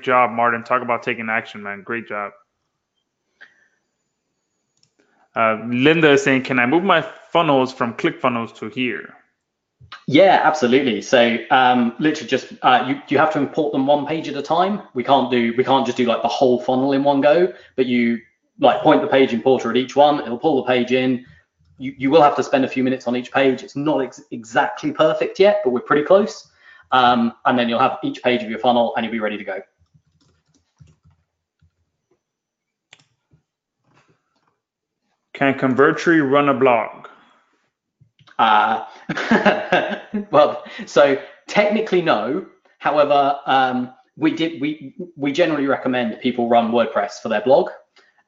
job, Martin. Talk about taking action, man. Great job. Linda is saying, can I move my funnels from ClickFunnels to here? Yeah, absolutely. So literally just you have to import them one page at a time. We can't just do like the whole funnel in one go, but you like point the page importer at each one. It'll pull the page in. You will have to spend a few minutes on each page. It's not exactly perfect yet, but we're pretty close. And then you'll have each page of your funnel and you'll be ready to go. Can Convertri run a blog? Well, so technically no. However, we generally recommend people run WordPress for their blog.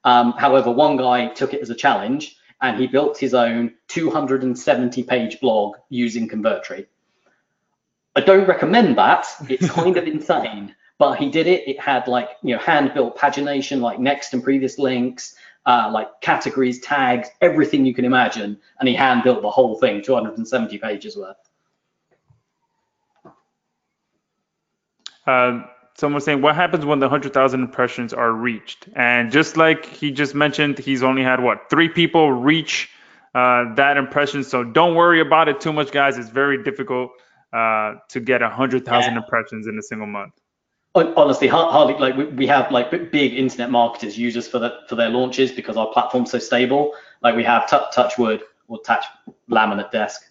However, one guy took it as a challenge and he built his own 270-page blog using Convertri. I don't recommend that. It's kind of insane, but he did it. It had like, hand-built pagination, like next and previous links, like categories, tags, everything you can imagine. And he hand-built the whole thing, 270 pages worth. Someone's saying, what happens when the 100,000 impressions are reached? And just like he just mentioned, he's only had, 3 people reach that impression. So don't worry about it too much, guys. It's very difficult to get 100,000 impressions in a single month. Honestly, hardly. Like we have like big internet marketers use us for their launches because our platform's so stable. Like we have touch wood or touch laminate desk.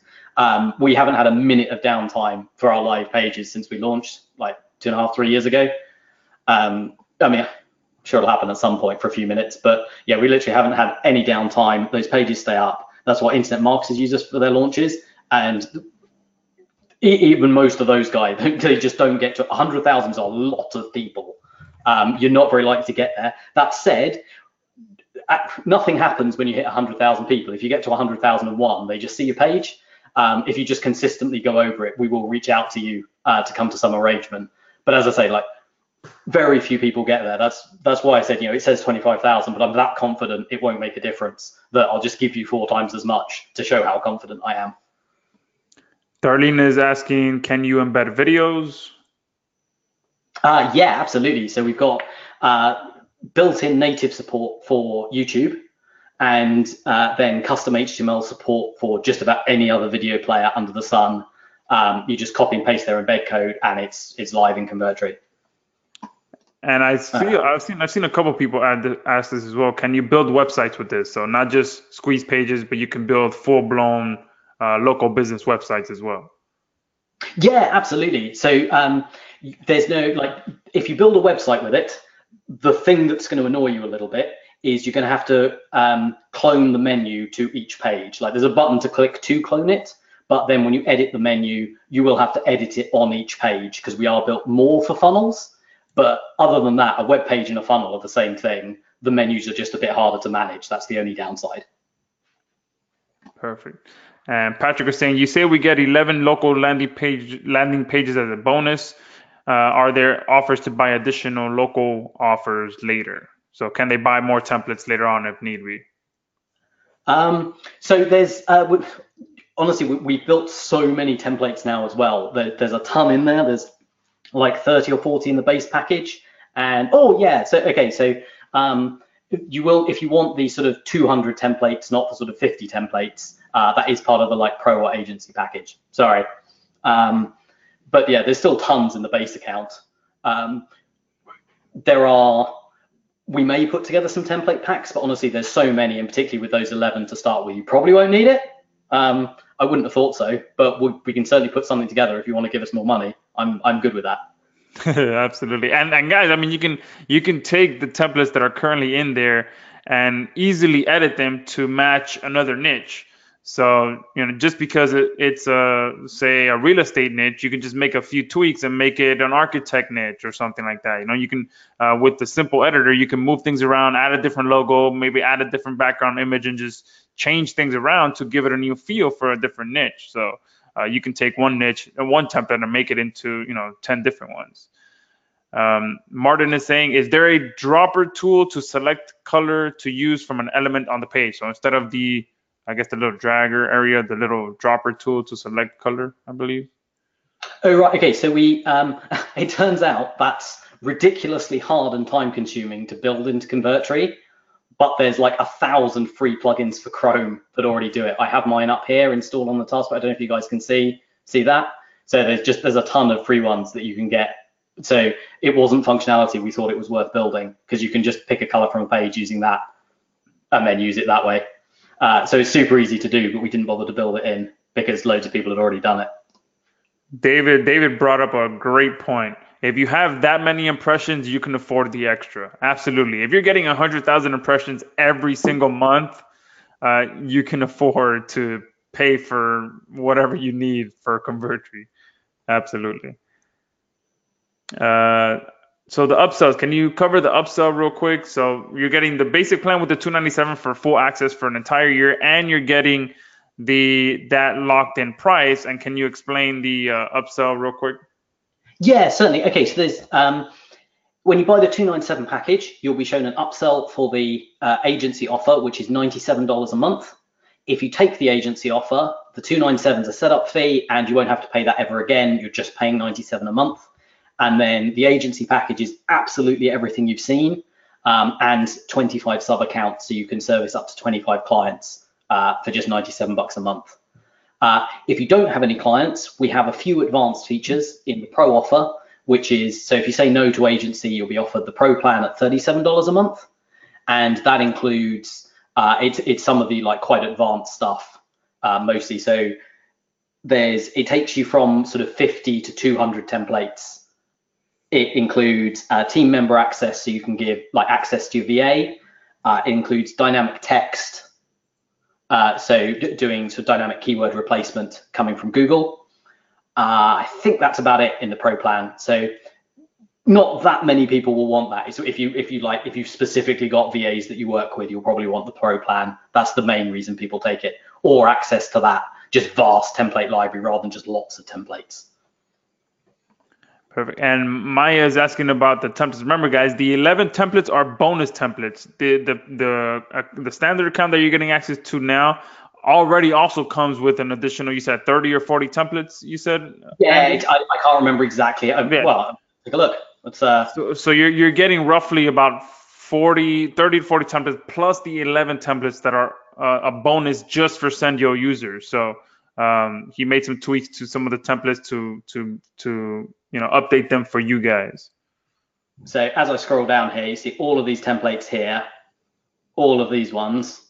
We haven't had a minute of downtime for our live pages since we launched like 2.5, 3 years ago. I mean, I'm sure it'll happen at some point for a few minutes, but yeah, we literally haven't had any downtime. Those pages stay up. That's why internet marketers use us for their launches. And even most of those guys, they just don't get to 100,000 is a lot of people. You're not very likely to get there. That said, nothing happens when you hit 100,000 people. If you get to 100,001, they just see your page. If you just consistently go over it, we will reach out to you to come to some arrangement. But as I say, like very few people get there. That's why I said, it says 25,000, but I'm that confident it won't make a difference that I'll just give you 4 times as much to show how confident I am. Darlene is asking, can you embed videos? Yeah, absolutely. So we've got built-in native support for YouTube and then custom HTML support for just about any other video player under the sun. You just copy and paste their embed code and it's live in Convertri. And I've seen a couple people ask this as well. Can you build websites with this? So not just squeeze pages, but you can build full-blown local business websites as well. Yeah, absolutely. So there's no, if you build a website with it, the thing that's going to annoy you a little bit is you're going to have to clone the menu to each page. Like there's a button to click to clone it, but then when you edit the menu, you will have to edit it on each page because we are built more for funnels. But other than that, a web page and a funnel are the same thing. The menus are just a bit harder to manage. That's the only downside. Perfect. And Patrick is saying, you say we get 11 local landing pages as a bonus. Are there offers to buy additional local offers later? So can they buy more templates later on if need be? So there's, honestly, we've built so many templates now as well. There's a ton in there. There's like 30 or 40 in the base package. And you will, if you want the sort of 200 templates, not the sort of 50 templates, that is part of the pro or agency package. Sorry. But yeah, there's still tons in the base account. We may put together some template packs, but honestly, there's so many, and particularly with those 11 to start with, you probably won't need it. I wouldn't have thought so, but we can certainly put something together if you want to give us more money. I'm good with that. Absolutely. And guys, I mean, you can take the templates that are currently in there and easily edit them to match another niche. So, just because it's say a real estate niche, you can just make a few tweaks and make it an architect niche or something like that. You can, with the simple editor, you can move things around, add a different logo, maybe add a different background image and just change things around to give it a new feel for a different niche. So you can take one niche and one template and make it into 10 different ones. Martin is saying, is there a dropper tool to select color to use from an element on the page? So instead of the little dragger area, the little dropper tool to select color, I believe. Oh, right. Okay. So we, it turns out that's ridiculously hard and time consuming to build into Convertri, but there's like 1,000 free plugins for Chrome that already do it. I have mine up here installed on the taskbar. I don't know if you guys can see that. So there's a ton of free ones that you can get. So it wasn't functionality we thought it was worth building, because you can just pick a color from a page using that and then use it that way. So it's super easy to do, but we didn't bother to build it in because loads of people had already done it. David brought up a great point. If you have that many impressions, you can afford the extra. Absolutely. If you're getting 100,000 impressions every single month, you can afford to pay for whatever you need for Convertri. Absolutely. So the upsells, can you cover the upsell real quick? So you're getting the basic plan with the $297 for full access for an entire year, and you're getting that locked in price. And can you explain the upsell real quick? Yeah, certainly. Okay, so there's when you buy the $297 package, you'll be shown an upsell for the agency offer, which is $97 a month. If you take the agency offer, the $297 is a setup fee, and you won't have to pay that ever again. You're just paying $97 a month. And then the agency package is absolutely everything you've seen, and 25 sub accounts, so you can service up to 25 clients for just $97 a month. If you don't have any clients, we have a few advanced features in the Pro offer, which is, so if you say no to agency, you'll be offered the Pro plan at $37 a month. And that includes, it's some of the quite advanced stuff, mostly. So it takes you from sort of 50 to 200 templates. It includes team member access, so you can give access to your VA. It includes dynamic text, so doing sort of dynamic keyword replacement coming from Google. I think that's about it in the Pro plan. So not that many people will want that. So if you specifically got VAs that you work with, you'll probably want the Pro plan. That's the main reason people take it, or access to that just vast template library rather than just lots of templates. Perfect. And Maya is asking about the templates. Remember, guys, the 11 templates are bonus templates. The standard account that you're getting access to now already also comes with an additional, you said 30 or 40 templates, you said? Yeah, I can't remember exactly. Yeah. Well, take a look. Let's, so you're getting roughly about 30 to 40 templates plus the 11 templates that are a bonus just for Sendiio users. So he made some tweaks to some of the templates to update them for you guys. So as I scroll down here, you see all of these templates here, all of these ones,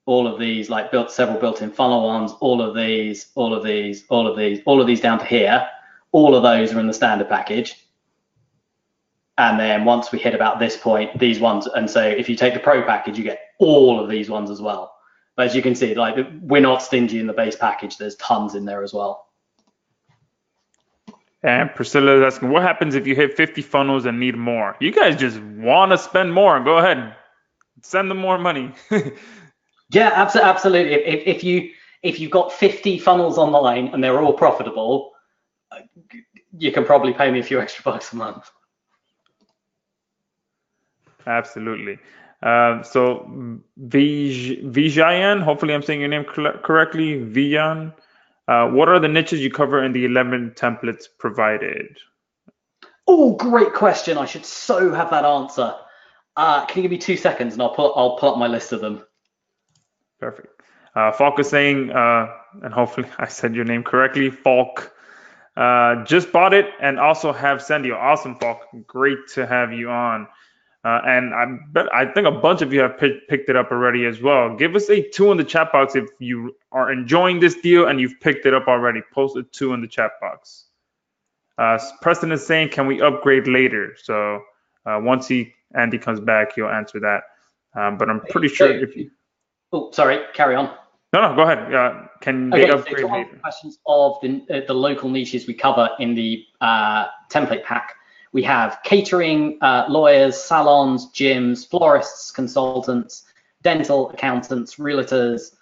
all of these several built-in funnel ones, all of these down to here. All of those are in the standard package. And then once we hit about this point, these ones, and so if you take the Pro package, you get all of these ones as well. But as you can see, we're not stingy in the base package. There's tons in there as well. And Priscilla is asking, what happens if you hit 50 funnels and need more? You guys just want to spend more. Go ahead. Send them more money. Yeah, absolutely. If you've got 50 funnels on the line and they're all profitable, you can probably pay me a few extra bucks a month. Absolutely. So Vijayan, hopefully I'm saying your name correctly, Vijan. What are the niches you cover in the 11 templates provided? Oh, great question. I should so have that answer. Can you give me 2 seconds and I'll pull up my list of them. Perfect. Falk is saying, and hopefully I said your name correctly, Falk, just bought it and also have Sendiio. Awesome, Falk. Great to have you on. And I think a bunch of you have picked it up already as well. Give us a 2 in the chat box if you are enjoying this deal and you've picked it up already. Post a 2 in the chat box. Preston is saying, can we upgrade later? So once Andy comes back, he'll answer that. But I'm pretty sure if you... Oh, sorry, carry on. No, go ahead. Can they upgrade so later? Questions of the local niches we cover in the template pack. We have catering, lawyers, salons, gyms, florists, consultants, dental, accountants, realtors,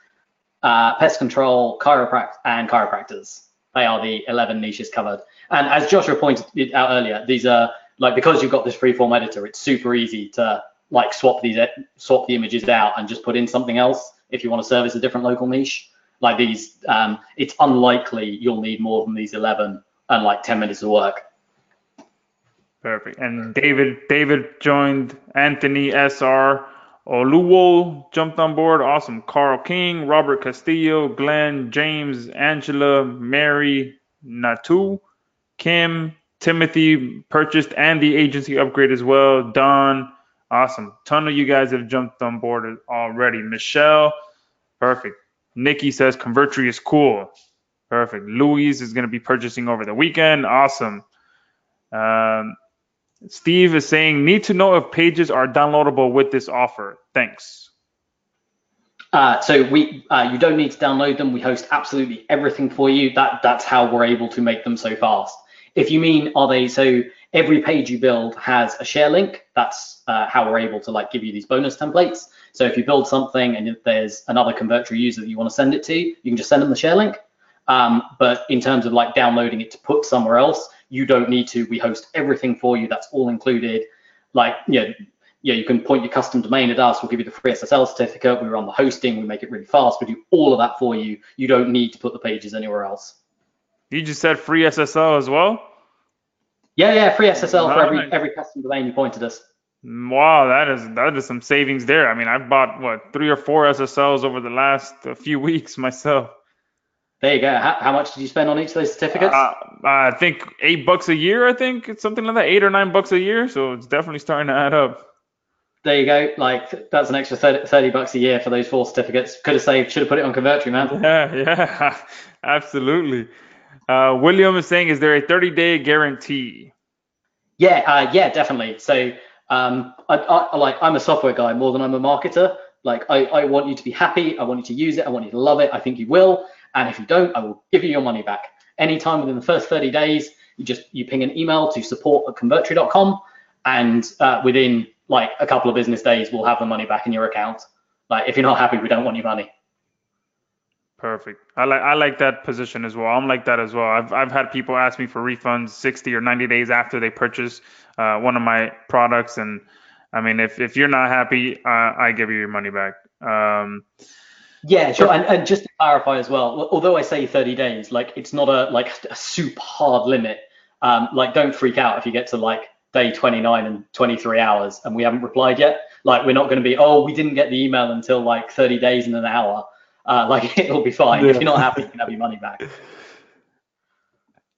pest control, chiropractors. They are the 11 niches covered. And as Joshua pointed out earlier, these are like, because you've got this freeform editor, it's super easy to like swap the images out and just put in something else if you want to service a different local niche. Like these, it's unlikely you'll need more than these 11 and like 10 minutes of work. Perfect. And David joined. Anthony SR Oluwo jumped on board. Awesome. Carl King, Robert Castillo, Glenn, James, Angela, Mary, Natu, Kim, Timothy purchased and the agency upgrade as well. Don, awesome. Ton of you guys have jumped on board already. Michelle, perfect. Nikki says Convertri is cool. Perfect. Louise is going to be purchasing over the weekend. Awesome. Steve is saying, need to know if pages are downloadable with this offer. Thanks. So you don't need to download them. We host absolutely everything for you. That's how we're able to make them so fast. If you mean, so every page you build has a share link. That's how we're able to like give you these bonus templates. So if you build something and if there's another Convertri user that you want to send it to, you can just send them the share link. But in terms of like downloading it to put somewhere else, you don't need to. We host everything for you. That's all included. Like, you can point your custom domain at us. We'll give you the free SSL certificate. We run the hosting. We make it really fast. We do all of that for you. You don't need to put the pages anywhere else. You just said free SSL as well? Yeah, free SSL for every custom domain you pointed us. Wow, that is some savings there. I mean, I've bought what 3 or 4 SSLs over the last few weeks myself. There you go. How much did you spend on each of those certificates? I think $8 a year. I think it's something like that, $8 or $9 a year. So it's definitely starting to add up. There you go. Like that's an extra $30 a year for those 4 certificates. Should have put it on Convertri, man. Yeah, absolutely. William is saying, is there a 30-day guarantee? Yeah, definitely. So I'm a software guy more than I'm a marketer. Like I want you to be happy. I want you to use it. I want you to love it. I think you will. And if you don't, I will give you your money back. Anytime within the first 30 days, you ping an email to support@convertri.com, and within like a couple of business days, we'll have the money back in your account. Like if you're not happy, we don't want your money. Perfect. I like that position as well. I'm like that as well. I've had people ask me for refunds 60 or 90 days after they purchase one of my products, and I mean if you're not happy, I give you your money back. Yeah, sure. And just to clarify as well, although I say 30 days, like it's not a super hard limit. Like don't freak out if you get to like day 29 and 23 hours and we haven't replied yet. Like we're not going to be, oh, we didn't get the email until like 30 days and an hour. Like it'll be fine. Yeah. If you're not happy, you can have your money back.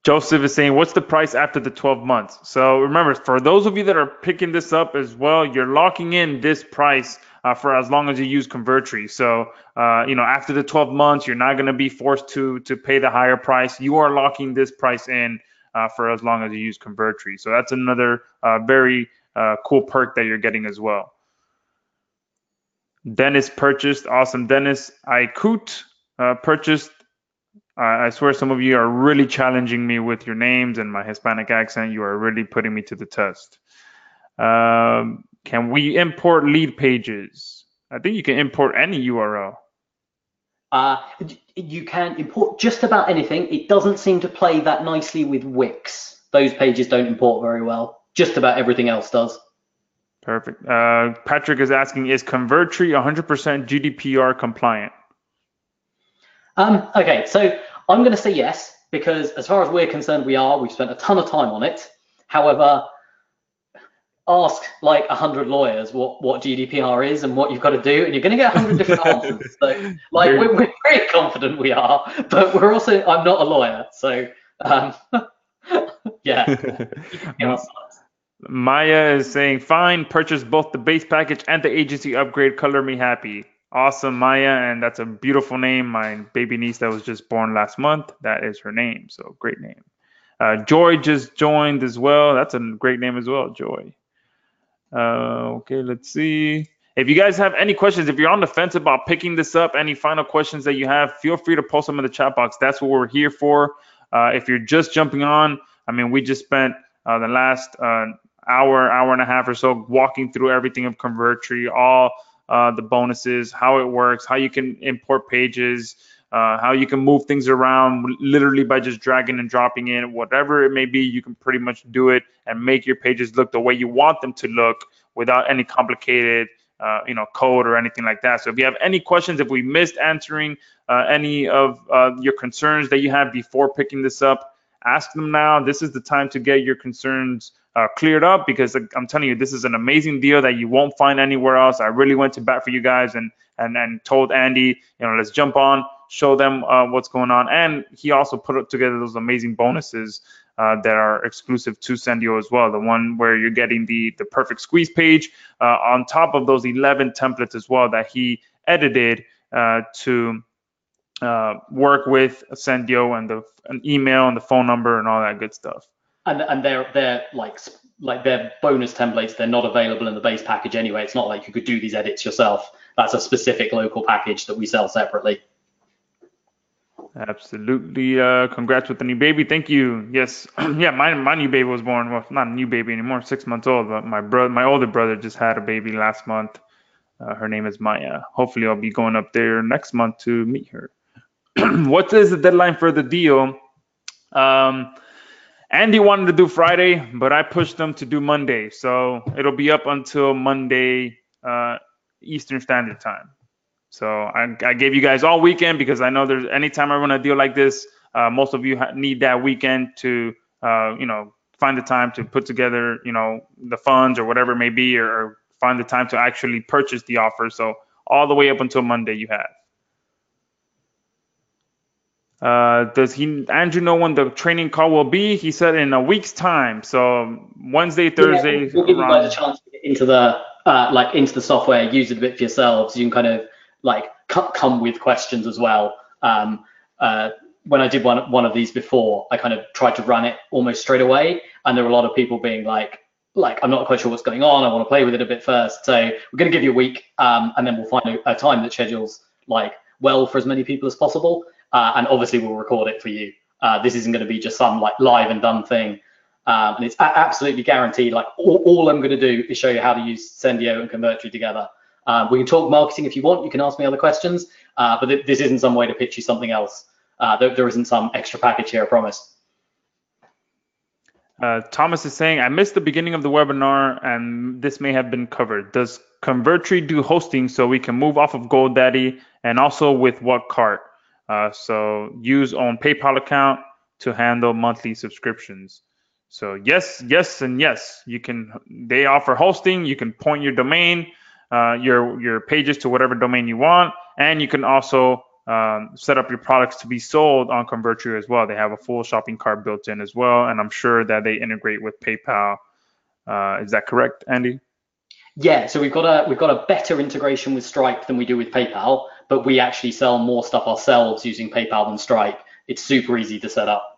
Joseph is saying, what's the price after the 12 months? So remember, for those of you that are picking this up as well, you're locking in this price for as long as you use Convertri. So, after the 12 months, you're not going to be forced to pay the higher price. You are locking this price in for as long as you use Convertri. So that's another very cool perk that you're getting as well. Dennis purchased. Awesome. Dennis Aikut purchased. I swear some of you are really challenging me with your names and my Hispanic accent. You are really putting me to the test. Can we import lead pages? I think you can import any URL. You can import just about anything. It doesn't seem to play that nicely with Wix. Those pages don't import very well. Just about everything else does. Perfect. Patrick is asking, is Convertri 100% GDPR compliant? Okay, so I'm going to say yes, because as far as we're concerned, we are. We've spent a ton of time on it. However, ask like 100 lawyers what GDPR is and what you've got to do, and you're going to get 100 different answers. So, like, we're very confident we are, but we're also, I'm not a lawyer, so yeah. Maya is saying, fine, purchase both the base package and the agency upgrade. Color me happy. Awesome, Maya, and that's a beautiful name. My baby niece that was just born last month, that is her name, so great name. Joy just joined as well. That's a great name as well, Joy. Okay, let's see. If you guys have any questions, if you're on the fence about picking this up, any final questions that you have, feel free to post them in the chat box. That's what we're here for. If you're just jumping on, I mean, we just spent the last hour and a half or so walking through everything of Convertri, all the bonuses, how it works, how you can import pages, how you can move things around literally by just dragging and dropping in, whatever it may be. You can pretty much do it and make your pages look the way you want them to look without any complicated code or anything like that. So if you have any questions, if we missed answering any of your concerns that you have before picking this up, ask them now. This is the time to get your concerns cleared up, because I'm telling you, this is an amazing deal that you won't find anywhere else. I really went to bat for you guys and told Andy, let's jump on, show them what's going on. And he also put together those amazing bonuses that are exclusive to Sendiio as well. The one where you're getting the perfect squeeze page on top of those 11 templates as well that he edited to work with Sendiio, and an email and the phone number and all that good stuff. And they're like their bonus templates. They're not available in the base package anyway. It's not like you could do these edits yourself. That's a specific local package that we sell separately. Absolutely. Congrats with the new baby. Thank you. Yes. Yeah, my new baby was born. Well, not a new baby anymore, 6 months old. But my older brother just had a baby last month. Her name is Maya. Hopefully, I'll be going up there next month to meet her. What is the deadline for the deal? Andy wanted to do Friday, but I pushed them to do Monday. So it'll be up until Monday Eastern Standard Time. So I gave you guys all weekend, because I know there's anytime I run a deal like this, most of you need that weekend to find the time to put together the funds or whatever it may be, or find the time to actually purchase the offer. So all the way up until Monday you have. Does Andrew know when the training call will be? He said in a week's time. So Wednesday, Thursday. Yeah, we'll give you guys a chance to get into the into the software, use it a bit for yourselves. You can kind of come with questions as well. When I did one of these before, I kind of tried to run it almost straight away, and there were a lot of people being like I'm not quite sure what's going on. I want to play with it a bit first. So we're going to give you a week, and then we'll find a time that schedules well for as many people as possible. And obviously we'll record it for you. This isn't going to be just some live and done thing. And it's absolutely guaranteed. All I'm going to do is show you how to use Sendiio and Convertri together. We can talk marketing if you want. You can ask me other questions, but this isn't some way to pitch you something else. There isn't some extra package here, I promise. Thomas is saying, I missed the beginning of the webinar, and this may have been covered. Does Convertri do hosting so we can move off of GoDaddy, and also with what cart? So use own PayPal account to handle monthly subscriptions. So yes, and yes, you can. They offer hosting. You can point your domain, your pages to whatever domain you want, and you can also set up your products to be sold on Convertri as well. They have a full shopping cart built in as well, and I'm sure that they integrate with PayPal. Is that correct, Andy? Yeah, so we've got a better integration with Stripe than we do with PayPal, but we actually sell more stuff ourselves using PayPal than Stripe. It's super easy to set up.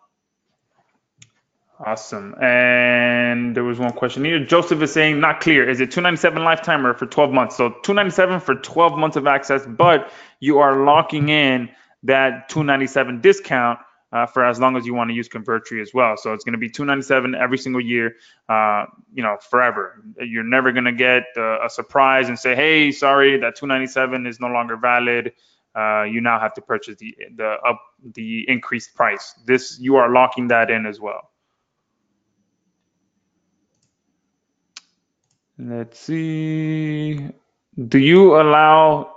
Awesome. And there was one question here. Joseph is saying, not clear. Is it $297 lifetime or for 12 months? So $297 for 12 months of access, but you are locking in that $297 discount for as long as you want to use Convertri as well. So it's going to be $297 every single year, forever. You're never going to get a surprise and say, hey, sorry, that $297 is no longer valid. You now have to purchase the increased price. You are locking that in as well. Let's see. Do you allow,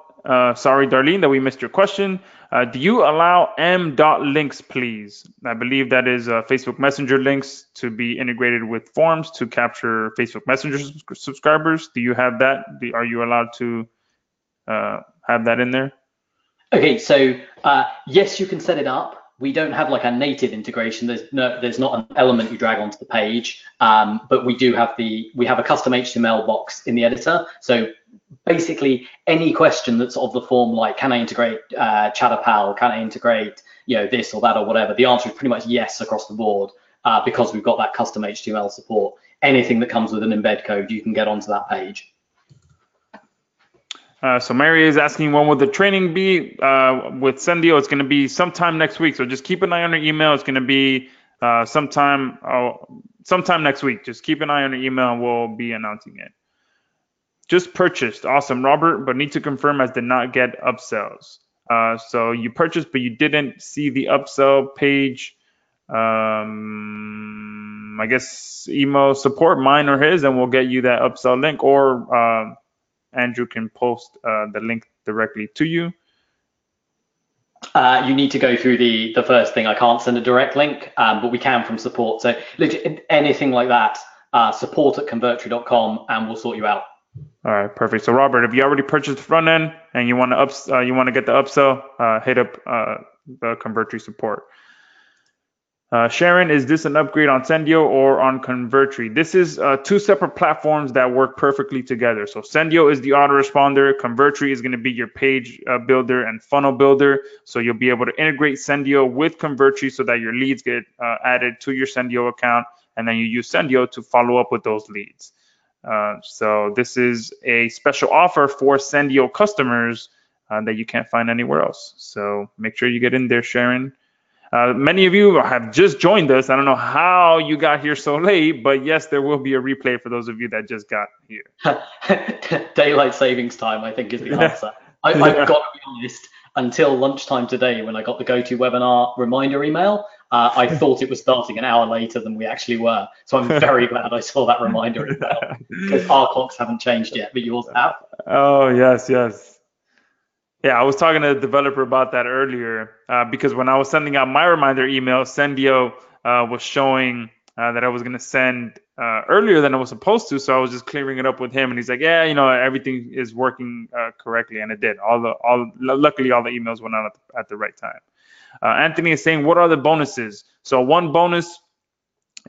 sorry, Darlene, that we missed your question. Do you allow m.links, please? I believe that is Facebook Messenger links to be integrated with forms to capture Facebook Messenger subscribers. Do you have that? Are you allowed to have that in there? Okay, so yes, you can set it up. We don't have a native integration. There's not an element you drag onto the page, but we do have we have a custom HTML box in the editor. So basically, any question that's of the form can I integrate Chatterpal? Can I integrate this or that or whatever? The answer is pretty much yes across the board because we've got that custom HTML support. Anything that comes with an embed code, you can get onto that page. So Mary is asking, when will the training be with Sendiio? It's going to be sometime next week. So just keep an eye on your email. It's going to be sometime next week. Just keep an eye on your email and we'll be announcing it. Just purchased. Awesome, Robert, but need to confirm as did not get upsells. So you purchased, but you didn't see the upsell page. I guess email support, mine or his, and we'll get you that upsell link, or Andrew can post the link directly to you. You need to go through the first thing. I can't send a direct link, but we can from support. So anything like that, support@convertri.com, and we'll sort you out. All right, perfect. So Robert, if you already purchased the front end and you want to get the upsell, hit up the Convertri support. Sharon, is this an upgrade on Sendiio or on Convertri? This is two separate platforms that work perfectly together. So Sendiio is the autoresponder. Convertri is going to be your page builder and funnel builder. So you'll be able to integrate Sendiio with Convertri so that your leads get added to your Sendiio account, and then you use Sendiio to follow up with those leads. So this is a special offer for Sendiio customers that you can't find anywhere else. So make sure you get in there, Sharon. Many of you have just joined us. I don't know how you got here so late, but yes, there will be a replay for those of you that just got here. Daylight savings time, I think, is the answer. I've got to be honest, until lunchtime today, when I got the GoToWebinar reminder email, I thought it was starting an hour later than we actually were. So I'm very glad I saw that reminder email, because our clocks haven't changed yet, but yours have. Oh, yes, yes. Yeah, I was talking to the developer about that earlier because when I was sending out my reminder email, Sendiio was showing that I was going to send earlier than I was supposed to. So I was just clearing it up with him, and he's like, "Yeah, everything is working correctly," and it did. Luckily, all the emails went out at the right time. Anthony is saying, "What are the bonuses?" So one bonus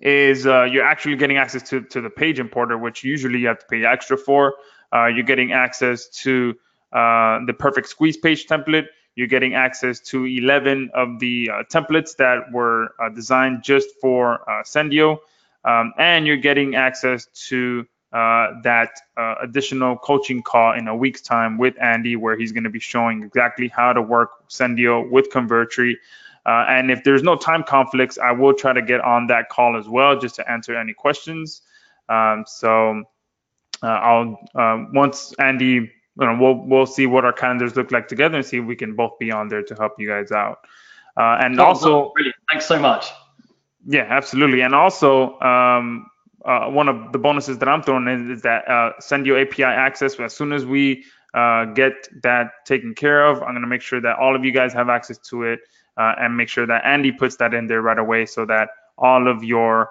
is you're actually getting access to the page importer, which usually you have to pay extra for. You're getting access to the perfect squeeze page template. You're getting access to 11 of the templates that were designed just for Sendiio. And you're getting access to that additional coaching call in a week's time with Andy, where he's going to be showing exactly how to work Sendiio with Convertri. And if there's no time conflicts, I will try to get on that call as well, just to answer any questions. I'll once Andy, we'll see what our calendars look like together and see if we can both be on there to help you guys out. And also, brilliant. Thanks so much. Yeah, absolutely. And also, one of the bonuses that I'm throwing in is that Sendiio API access. As soon as we get that taken care of, I'm going to make sure that all of you guys have access to it, and make sure that Andy puts that in there right away so that all of your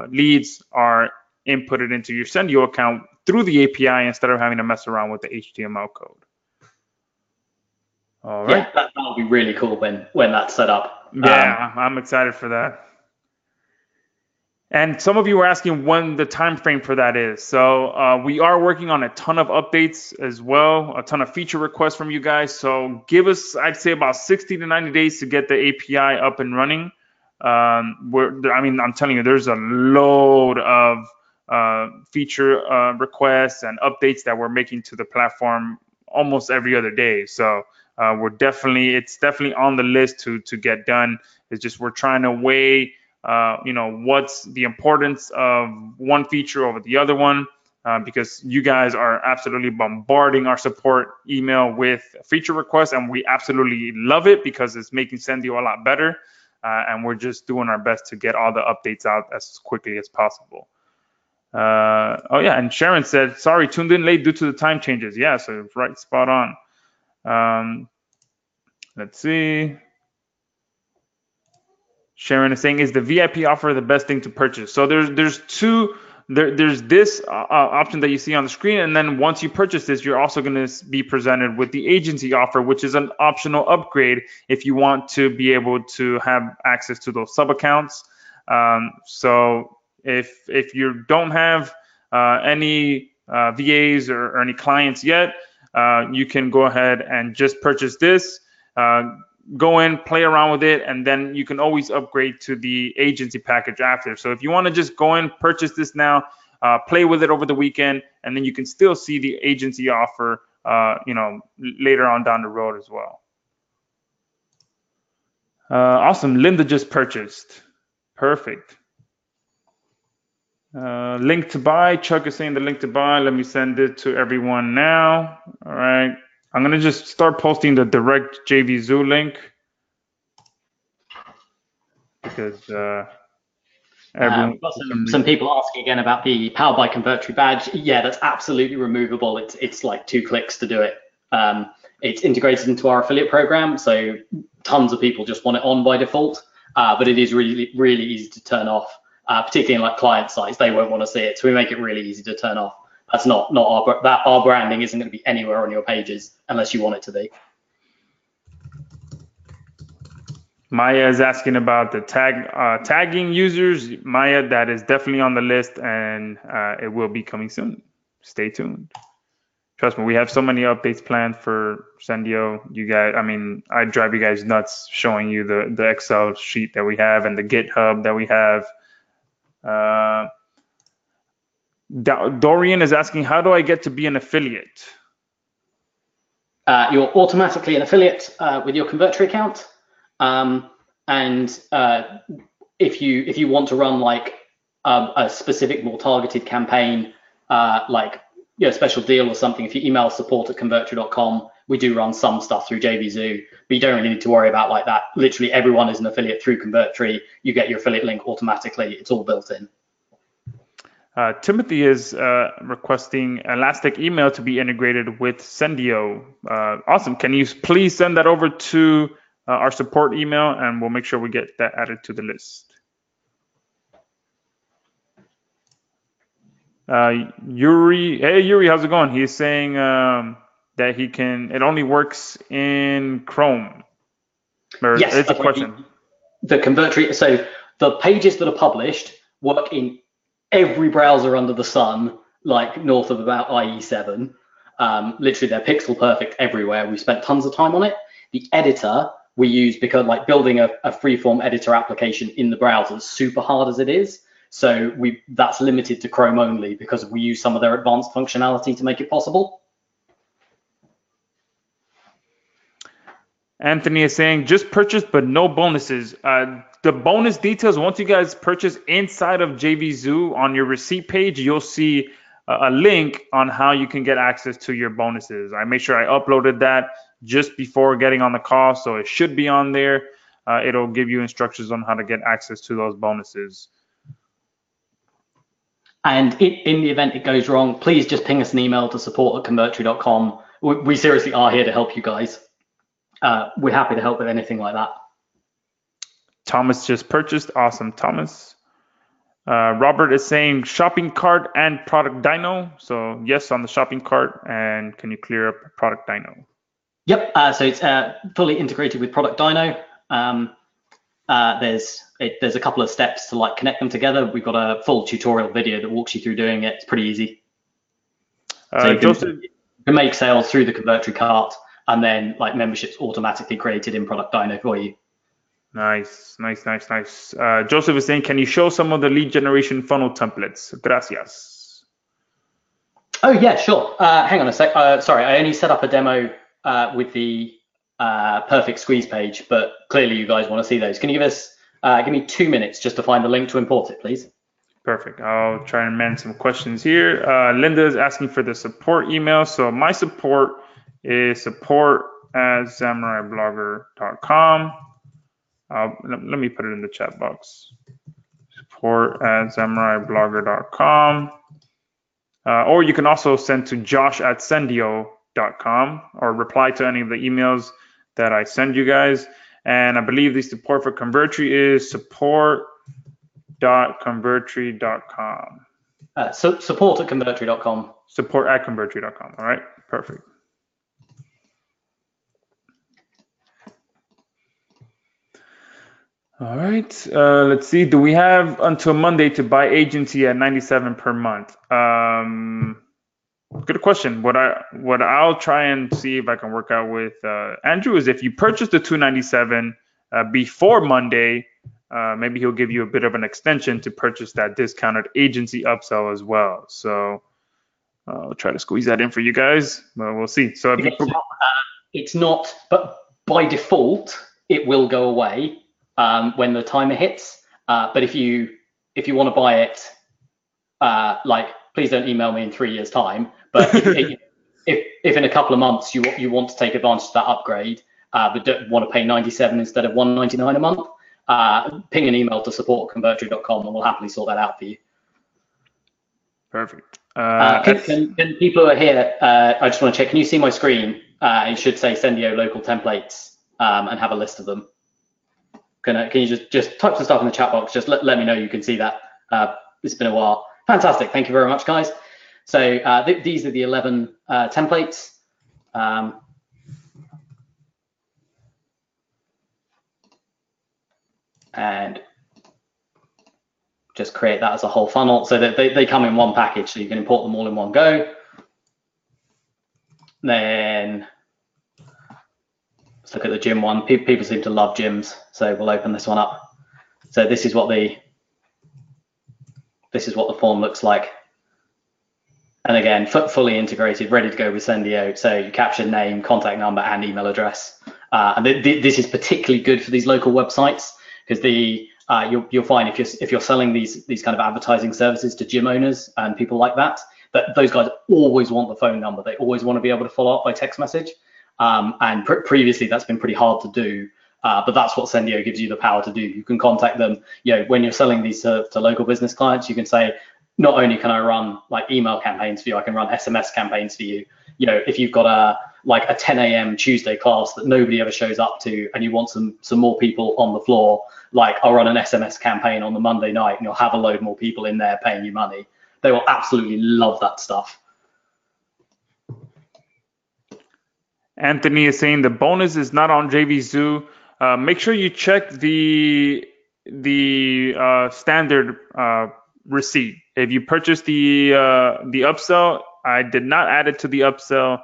leads are inputted into your Sendiio account through the API instead of having to mess around with the HTML code. All right. Yeah, that'll be really cool when that's set up. Yeah, I'm excited for that. And some of you were asking when the time frame for that is. So we are working on a ton of updates as well, a ton of feature requests from you guys. So give us, I'd say, about 60 to 90 days to get the API up and running. I'm telling you, there's a load of feature requests and updates that we're making to the platform almost every other day. So it's definitely on the list to get done. It's just we're trying to weigh what's the importance of one feature over the other one, because you guys are absolutely bombarding our support email with feature requests, and we absolutely love it because it's making Sendiio a lot better, and we're just doing our best to get all the updates out as quickly as possible. And Sharon said, sorry, tuned in late due to the time changes. Yeah, so right, spot on. Let's see. Sharon is saying, is the VIP offer the best thing to purchase? So there's two. There's this option that you see on the screen, and then once you purchase this, you're also going to be presented with the agency offer, which is an optional upgrade if you want to be able to have access to those sub accounts. So if you don't have any VAs or any clients yet, you can go ahead and just purchase this. Go in, play around with it, and then you can always upgrade to the agency package after. So if you want to just go in, purchase this now, play with it over the weekend, and then you can still see the agency offer, later on down the road as well. Awesome. Linda just purchased. Perfect. Link to buy. Chuck is saying the link to buy. Let me send it to everyone now. All right. I'm gonna just start posting the direct JVZoo link because everyone. We've got some people asking again about the Powered by Convertri badge. Yeah, that's absolutely removable. It's like 2 clicks to do it. It's integrated into our affiliate program, so tons of people just want it on by default. But it is really, really easy to turn off, particularly in like client sites. They won't want to see it, so we make it really easy to turn off. That's not our branding isn't going to be anywhere on your pages unless you want it to be. Maya is asking about the tagging users. Maya, that is definitely on the list, and it will be coming soon. Stay tuned. Trust me, we have so many updates planned for Sendiio. You guys, I mean, I drive you guys nuts showing you the Excel sheet that we have and the GitHub that we have. Dorian is asking, how do I get to be an affiliate? You're automatically an affiliate with your Convertri account. If you want to run like a specific, more targeted campaign, like special deal or something, if you email support@convertri.com, we do run some stuff through JVZoo, but you don't really need to worry about like that. Literally everyone is an affiliate through Convertri. You get your affiliate link automatically. It's all built in. Timothy is requesting Elastic email to be integrated with Sendiio. Awesome. Can you please send that over to our support email, and we'll make sure we get that added to the list. Yuri, hey Yuri, how's it going? He's saying that it only works in Chrome. Yes, it's a question. The Convertri, so the pages that are published work in every browser under the sun, like north of about IE7. Literally, they're pixel perfect everywhere. We spent tons of time on it. The editor we use, because like building a freeform editor application in the browser is super hard as it is. So that's limited to Chrome only because we use some of their advanced functionality to make it possible. Anthony is saying just purchase but no bonuses. The bonus details, once you guys purchase inside of JVZoo on your receipt page, you'll see a link on how you can get access to your bonuses. I made sure I uploaded that just before getting on the call, so it should be on there. It'll give you instructions on how to get access to those bonuses. And in the event it goes wrong, please just ping us an email to support@convertri.com. We seriously are here to help you guys. We're happy to help with anything like that. Thomas just purchased. Awesome, Thomas. Robert is saying shopping cart and product dyno. So yes, on the shopping cart. And can you clear up product dyno? Yep. So it's fully integrated with product dyno. There's a couple of steps to like connect them together. We've got a full tutorial video that walks you through doing it. It's pretty easy. So you can make sales through the Convertri cart, and then like memberships automatically created in product dyno for you. Nice. Joseph is saying, can you show some of the lead generation funnel templates? Gracias. Oh yeah, sure. Hang on a sec. Sorry, I only set up a demo with the perfect squeeze page, but clearly you guys want to see those. Can you give me 2 minutes just to find the link to import it, please? Perfect. I'll try and manage some questions here. Linda is asking for the support email. So my support is support@samuraiblogger.com. Let me put it in the chat box. Support@samuraiblogger.com. Or you can also send to josh@sendio.com or reply to any of the emails that I send you guys. And I believe the support for Convertri is support.convertri.com. Support@convertri.com. Support@convertri.com. All right, perfect. All right, let's see. Do we have until Monday to buy agency at $97 per month? Good question. What I'll try and see if I can work out with Andrew is if you purchase the $297 before Monday, maybe he'll give you a bit of an extension to purchase that discounted agency upsell as well. So I'll try to squeeze that in for you guys, but we'll see. So if it's not, but by default, it will go away when the timer hits. But if you want to buy it, please don't email me in 3 years' time. But if if in a couple of months you want to take advantage of that upgrade, but don't want to pay 97 instead of 199 a month, ping an email to support@convertri.com and we'll happily sort that out for you. Perfect. Can people who are here, I just want to check, can you see my screen? It should say Sendiio local templates and have a list of them. Can you just type some stuff in the chat box? Just let me know you can see that. It's been a while. Fantastic. Thank you very much, guys. So these are the 11 templates. And just create that as a whole funnel so that they come in one package, so you can import them all in one go. Then let's look at the gym one. People seem to love gyms, so we'll open this one up. So this is what the form looks like. And again, fully integrated, ready to go with Sendiio. So you capture name, contact number, and email address. And this is particularly good for these local websites because you'll find if you're selling these kind of advertising services to gym owners and people like that those guys always want the phone number. They always want to be able to follow up by text message. And previously that's been pretty hard to do. But that's what Sendiio gives you the power to do. You can contact them. When you're selling these to local business clients, you can say, not only can I run like email campaigns for you, I can run SMS campaigns for you. If you've got a 10 a.m. Tuesday class that nobody ever shows up to, and you want some more people on the floor, like I'll run an SMS campaign on the Monday night, and you'll have a load more people in there paying you money. They will absolutely love that stuff. Anthony is saying the bonus is not on JVZoo. Make sure you check the standard receipt. If you purchase the upsell, I did not add it to the upsell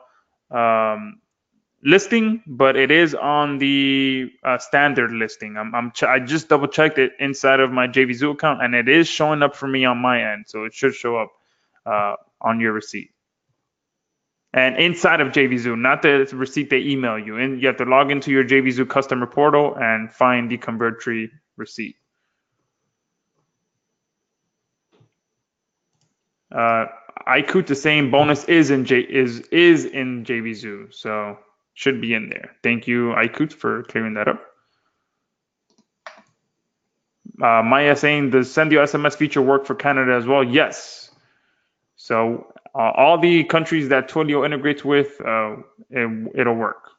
listing, but it is on the standard listing. I just double checked it inside of my JVZoo account, and it is showing up for me on my end, so it should show up on your receipt. And inside of JVZoo, not the receipt they email you. And you have to log into your JVZoo customer portal and find the Convertri receipt. Ikut is saying bonus is in JVZoo, so should be in there. Thank you, Ikut, for clearing that up. Maya saying, does Sendiio SMS feature work for Canada as well? Yes. So all the countries that Twilio integrates with, it'll work.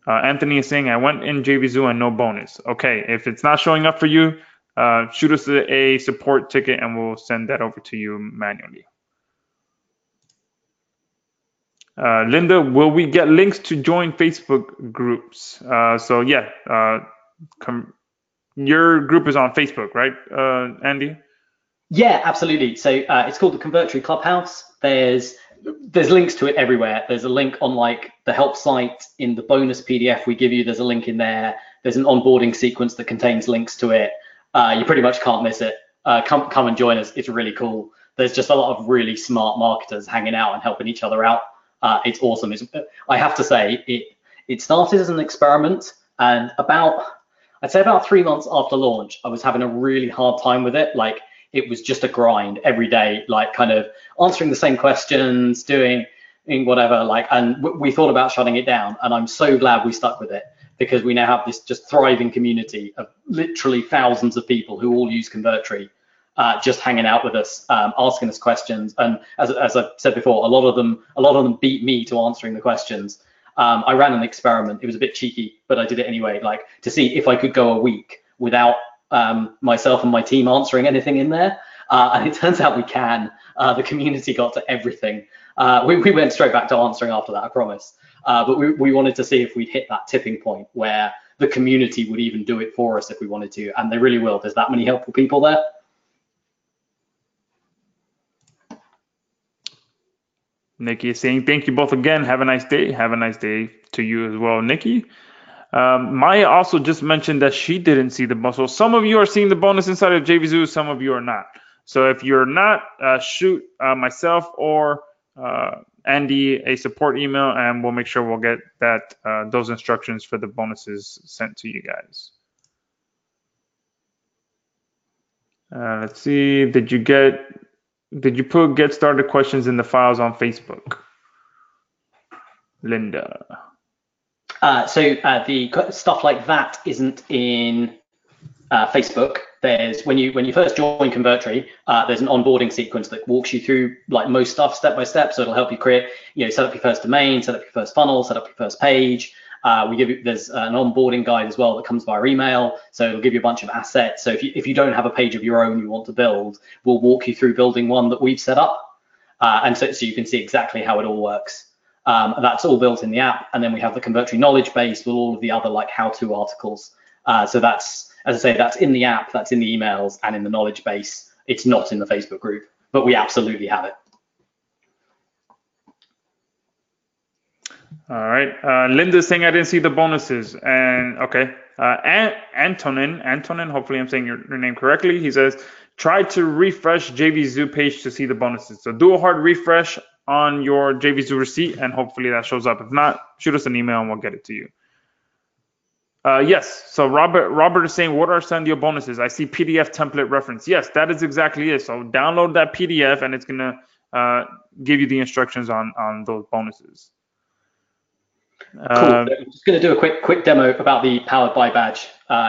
Anthony is saying, I went in JVZoo and no bonus. Okay, if it's not showing up for you, shoot us a support ticket and we'll send that over to you manually. Linda, will we get links to join Facebook groups? So yeah, your group is on Facebook, right, Andy? Yeah, absolutely. So it's called the Convertri Clubhouse. There's links to it everywhere. There's a link on like the help site in the bonus PDF we give you. There's a link in there. There's an onboarding sequence that contains links to it. You pretty much can't miss it. Come and join us. It's really cool. There's just a lot of really smart marketers hanging out and helping each other out. It's awesome. I have to say, it started as an experiment, and I'd say about 3 months after launch, I was having a really hard time with it. Like, it was just a grind every day, like kind of answering the same questions, doing whatever, and we thought about shutting it down. And I'm so glad we stuck with it, because we now have this just thriving community of literally thousands of people who all use Convertri, just hanging out with us, asking us questions. And as I said before, a lot of them beat me to answering the questions. I ran an experiment. It was a bit cheeky, but I did it anyway, to see if I could go a week without myself and my team answering anything in there. And it turns out we can. The community got to everything. We went straight back to answering after that, I promise. But we wanted to see if we'd hit that tipping point where the community would even do it for us if we wanted to. And they really will. There's that many helpful people there. Nikki is saying, thank you both again. Have a nice day. Have a nice day to you as well, Nikki. Maya also just mentioned that she didn't see the bonus. So some of you are seeing the bonus inside of JVZoo, some of you are not. So if you're not, shoot myself or Andy a support email, and we'll make sure we'll get those instructions for the bonuses sent to you guys. Let's see. Did you put get started questions in the files on Facebook? Linda. The stuff like that isn't in Facebook. There's when you first join Convertri, there's an onboarding sequence that walks you through like most stuff step by step. So it'll help you create, set up your first domain, set up your first funnel, set up your first page. There's an onboarding guide as well that comes via email. So it'll give you a bunch of assets. So if you don't have a page of your own you want to build, we'll walk you through building one that we've set up. And so you can see exactly how it all works. That's all built in the app. And then we have the Convertri knowledge base with all of the other like how-to articles. So that's, as I say, that's in the app, that's in the emails and in the knowledge base. It's not in the Facebook group, but we absolutely have it. All right. Linda's saying I didn't see the bonuses. And okay. Antonin, hopefully I'm saying your name correctly. He says, try to refresh JVZoo page to see the bonuses. So do a hard refresh on your JVZoo receipt and hopefully that shows up. If not, shoot us an email and we'll get it to you. Yes, so Robert is saying, what are Sendiio bonuses? I see PDF template reference. Yes, that is exactly it. So download that PDF and it's going to give you the instructions on those bonuses. Cool. I'm just going to do a quick demo about the Powered By badge,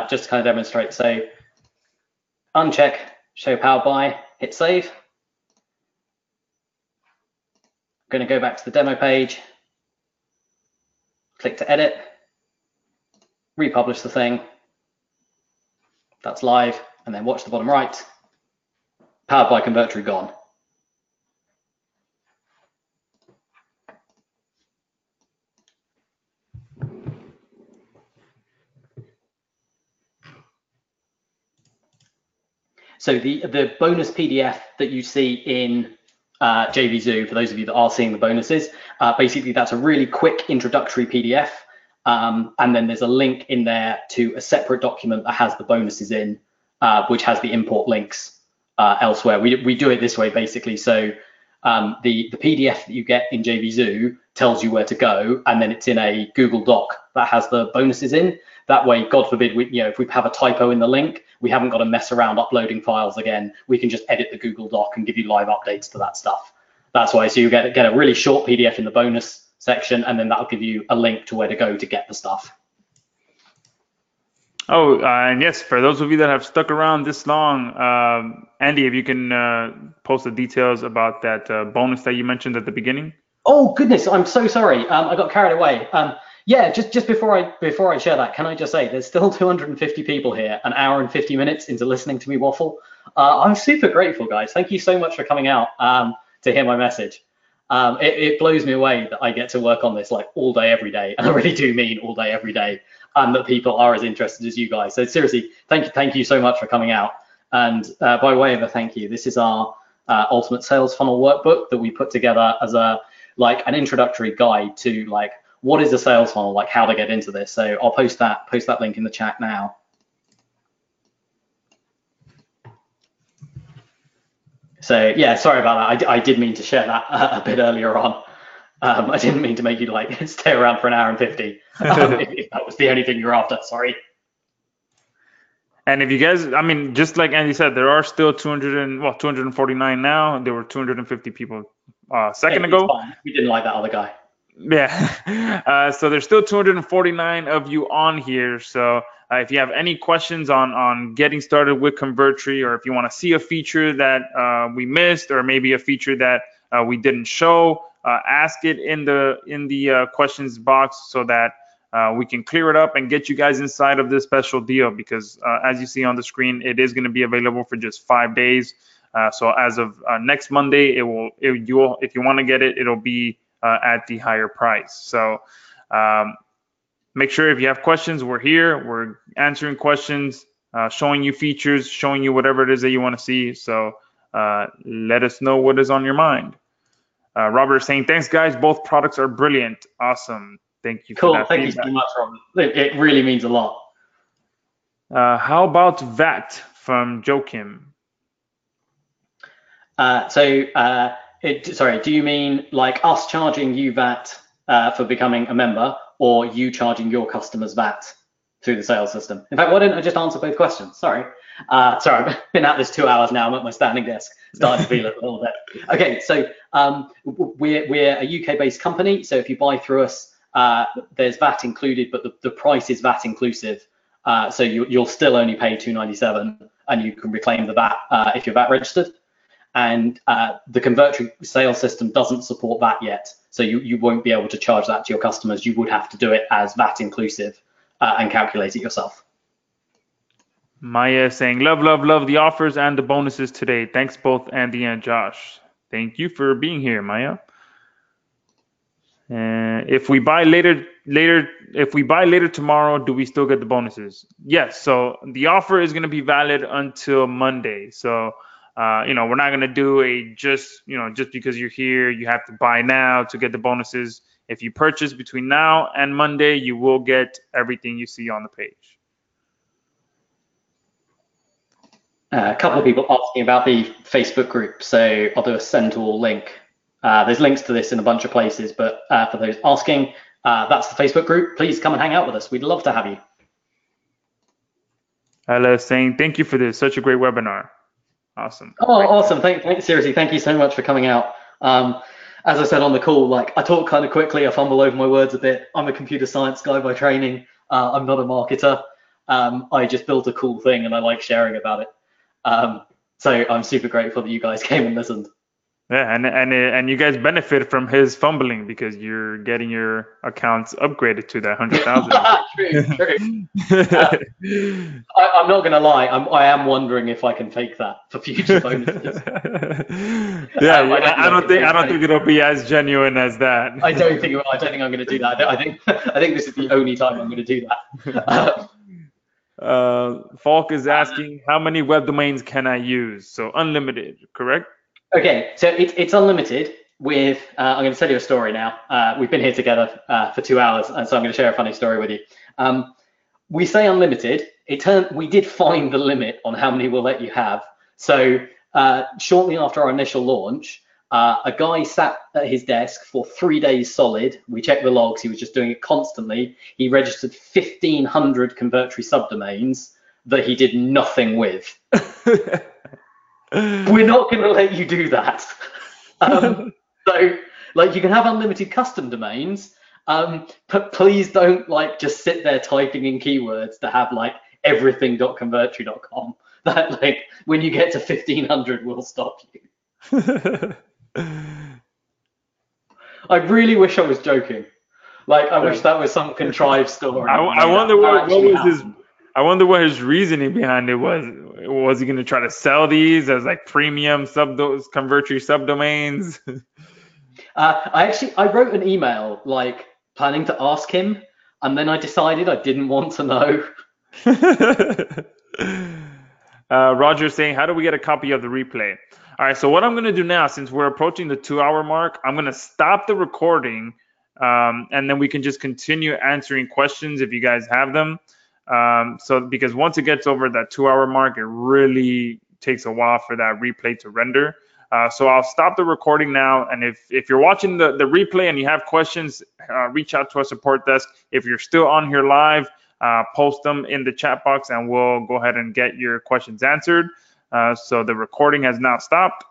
just to kind of demonstrate. So uncheck, show Powered By, hit save. I'm going to go back to the demo page, click to edit. Republish the thing, that's live, and then watch the bottom right, Powered by Convertri gone. So the bonus PDF that you see in JVZoo, for those of you that are seeing the bonuses, basically that's a really quick introductory PDF. And then there's a link in there to a separate document that has the bonuses in, which has the import links elsewhere. We do it this way basically. So the PDF that you get in JVZoo tells you where to go, and then it's in a Google Doc that has the bonuses in. That way, God forbid, if we have a typo in the link, we haven't got to mess around uploading files again. We can just edit the Google Doc and give you live updates to that stuff. That's why. So you get a really short PDF in the bonus section, and then that'll give you a link to where to go to get the stuff. Oh, and yes, for those of you that have stuck around this long, Andy, if you can post the details about that bonus that you mentioned at the beginning. Oh goodness, I'm so sorry. I got carried away. Yeah, just before I share that, can I just say there's still 250 people here, an hour and 50 minutes into listening to me waffle. I'm super grateful, guys. Thank you so much for coming out to hear my message. It blows me away that I get to work on this like all day, every day. And I really do mean all day, every day, and that people are as interested as you guys. So seriously, thank you so much for coming out. And by way of a thank you, this is our Ultimate Sales Funnel workbook that we put together as an introductory guide to like, what is a sales funnel, like how to get into this. So I'll post that link in the chat now. So yeah, sorry about that. I did mean to share that a bit earlier on. I didn't mean to make you like stay around for an hour and 50. If that was the only thing you're after, sorry. And if you guys, I mean, just like Andy said, there are still 249 now. There were 250 people a second ago. Fine. We didn't like that other guy. Yeah. So there's still 249 of you on here. So if you have any questions on getting started with Convertri, or if you want to see a feature that we missed, or maybe a feature that we didn't show, ask it in the questions box so that we can clear it up and get you guys inside of this special deal. Because as you see on the screen, it is going to be available for just 5 days. So as of next Monday, if you want to get it, it'll be at the higher price. So make sure if you have questions, we're here. We're answering questions, showing you features, showing you whatever it is that you want to see. So let us know what is on your mind. Robert is saying, thanks, guys. Both products are brilliant. Awesome. Thank you. Cool. For that Thank feedback. You so much, Robert. It really means a lot. How about VAT from Joachim? Sorry, do you mean like us charging you VAT for becoming a member, or you charging your customers VAT through the sales system. In fact, why didn't I just answer both questions? Sorry. Sorry, I've been at this 2 hours now. I'm at my standing desk, starting to feel it a little bit. Okay, so we're a UK-based company. So if you buy through us, there's VAT included, but the price is VAT inclusive. So you'll still only pay $297, and you can reclaim the VAT if you're VAT registered. And the Convertri sales system doesn't support that yet, so you won't be able to charge that to your customers. You would have to do it as VAT inclusive and calculate it yourself. Maya saying, love the offers and the bonuses today. Thanks both Andy and Josh. Thank you for being here, Maya. If we buy later tomorrow, do we still get the bonuses? Yes. So the offer is going to be valid until Monday. So we're not going to do just because you're here, you have to buy now to get the bonuses. If you purchase between now and Monday, you will get everything you see on the page. A couple of people asking about the Facebook group, so I'll do a send to all link. There's links to this in a bunch of places, but for those asking, that's the Facebook group. Please come and hang out with us. We'd love to have you. Ella saying, thank you for this. Such a great webinar. Awesome. Oh, awesome. Seriously, thank you so much for coming out. As I said on the call, I talk kind of quickly. I fumble over my words a bit. I'm a computer science guy by training. I'm not a marketer. I just built a cool thing and I like sharing about it. So I'm super grateful that you guys came and listened. Yeah, and you guys benefit from his fumbling because you're getting your accounts upgraded to that 100,000. True. I'm not gonna lie. I am wondering if I can fake that for future bonuses. I don't think it'll be as genuine as that. I don't think I'm gonna do that. I think this is the only time I'm gonna do that. Falk is asking, how many web domains can I use? So unlimited, correct? Okay, so it's unlimited with, I'm going to tell you a story now. We've been here together for 2 hours, and so I'm going to share a funny story with you. We say unlimited. We did find the limit on how many we'll let you have. So shortly after our initial launch, a guy sat at his desk for 3 days solid. We checked the logs. He was just doing it constantly. He registered 1,500 Convertri subdomains that he did nothing with. We're not going to let you do that. So, you can have unlimited custom domains, but please don't just sit there typing in keywords to have everything.convertri.com. That when you get to 1,500, we'll stop you. I really wish I was joking. I wish that was some contrived story. I wonder what was his. I wonder what his reasoning behind it was. Was he going to try to sell these as premium Convertri subdomains? I wrote an email planning to ask him, and then I decided I didn't want to know. Roger saying, how do we get a copy of the replay? All right, so what I'm going to do now, since we're approaching the 2 hour mark, I'm going to stop the recording, and then we can just continue answering questions if you guys have them. Because once it gets over that 2 hour mark, it really takes a while for that replay to render. So I'll stop the recording now. And if you're watching the replay and you have questions, reach out to our support desk. If you're still on here live, post them in the chat box and we'll go ahead and get your questions answered. So the recording has now stopped.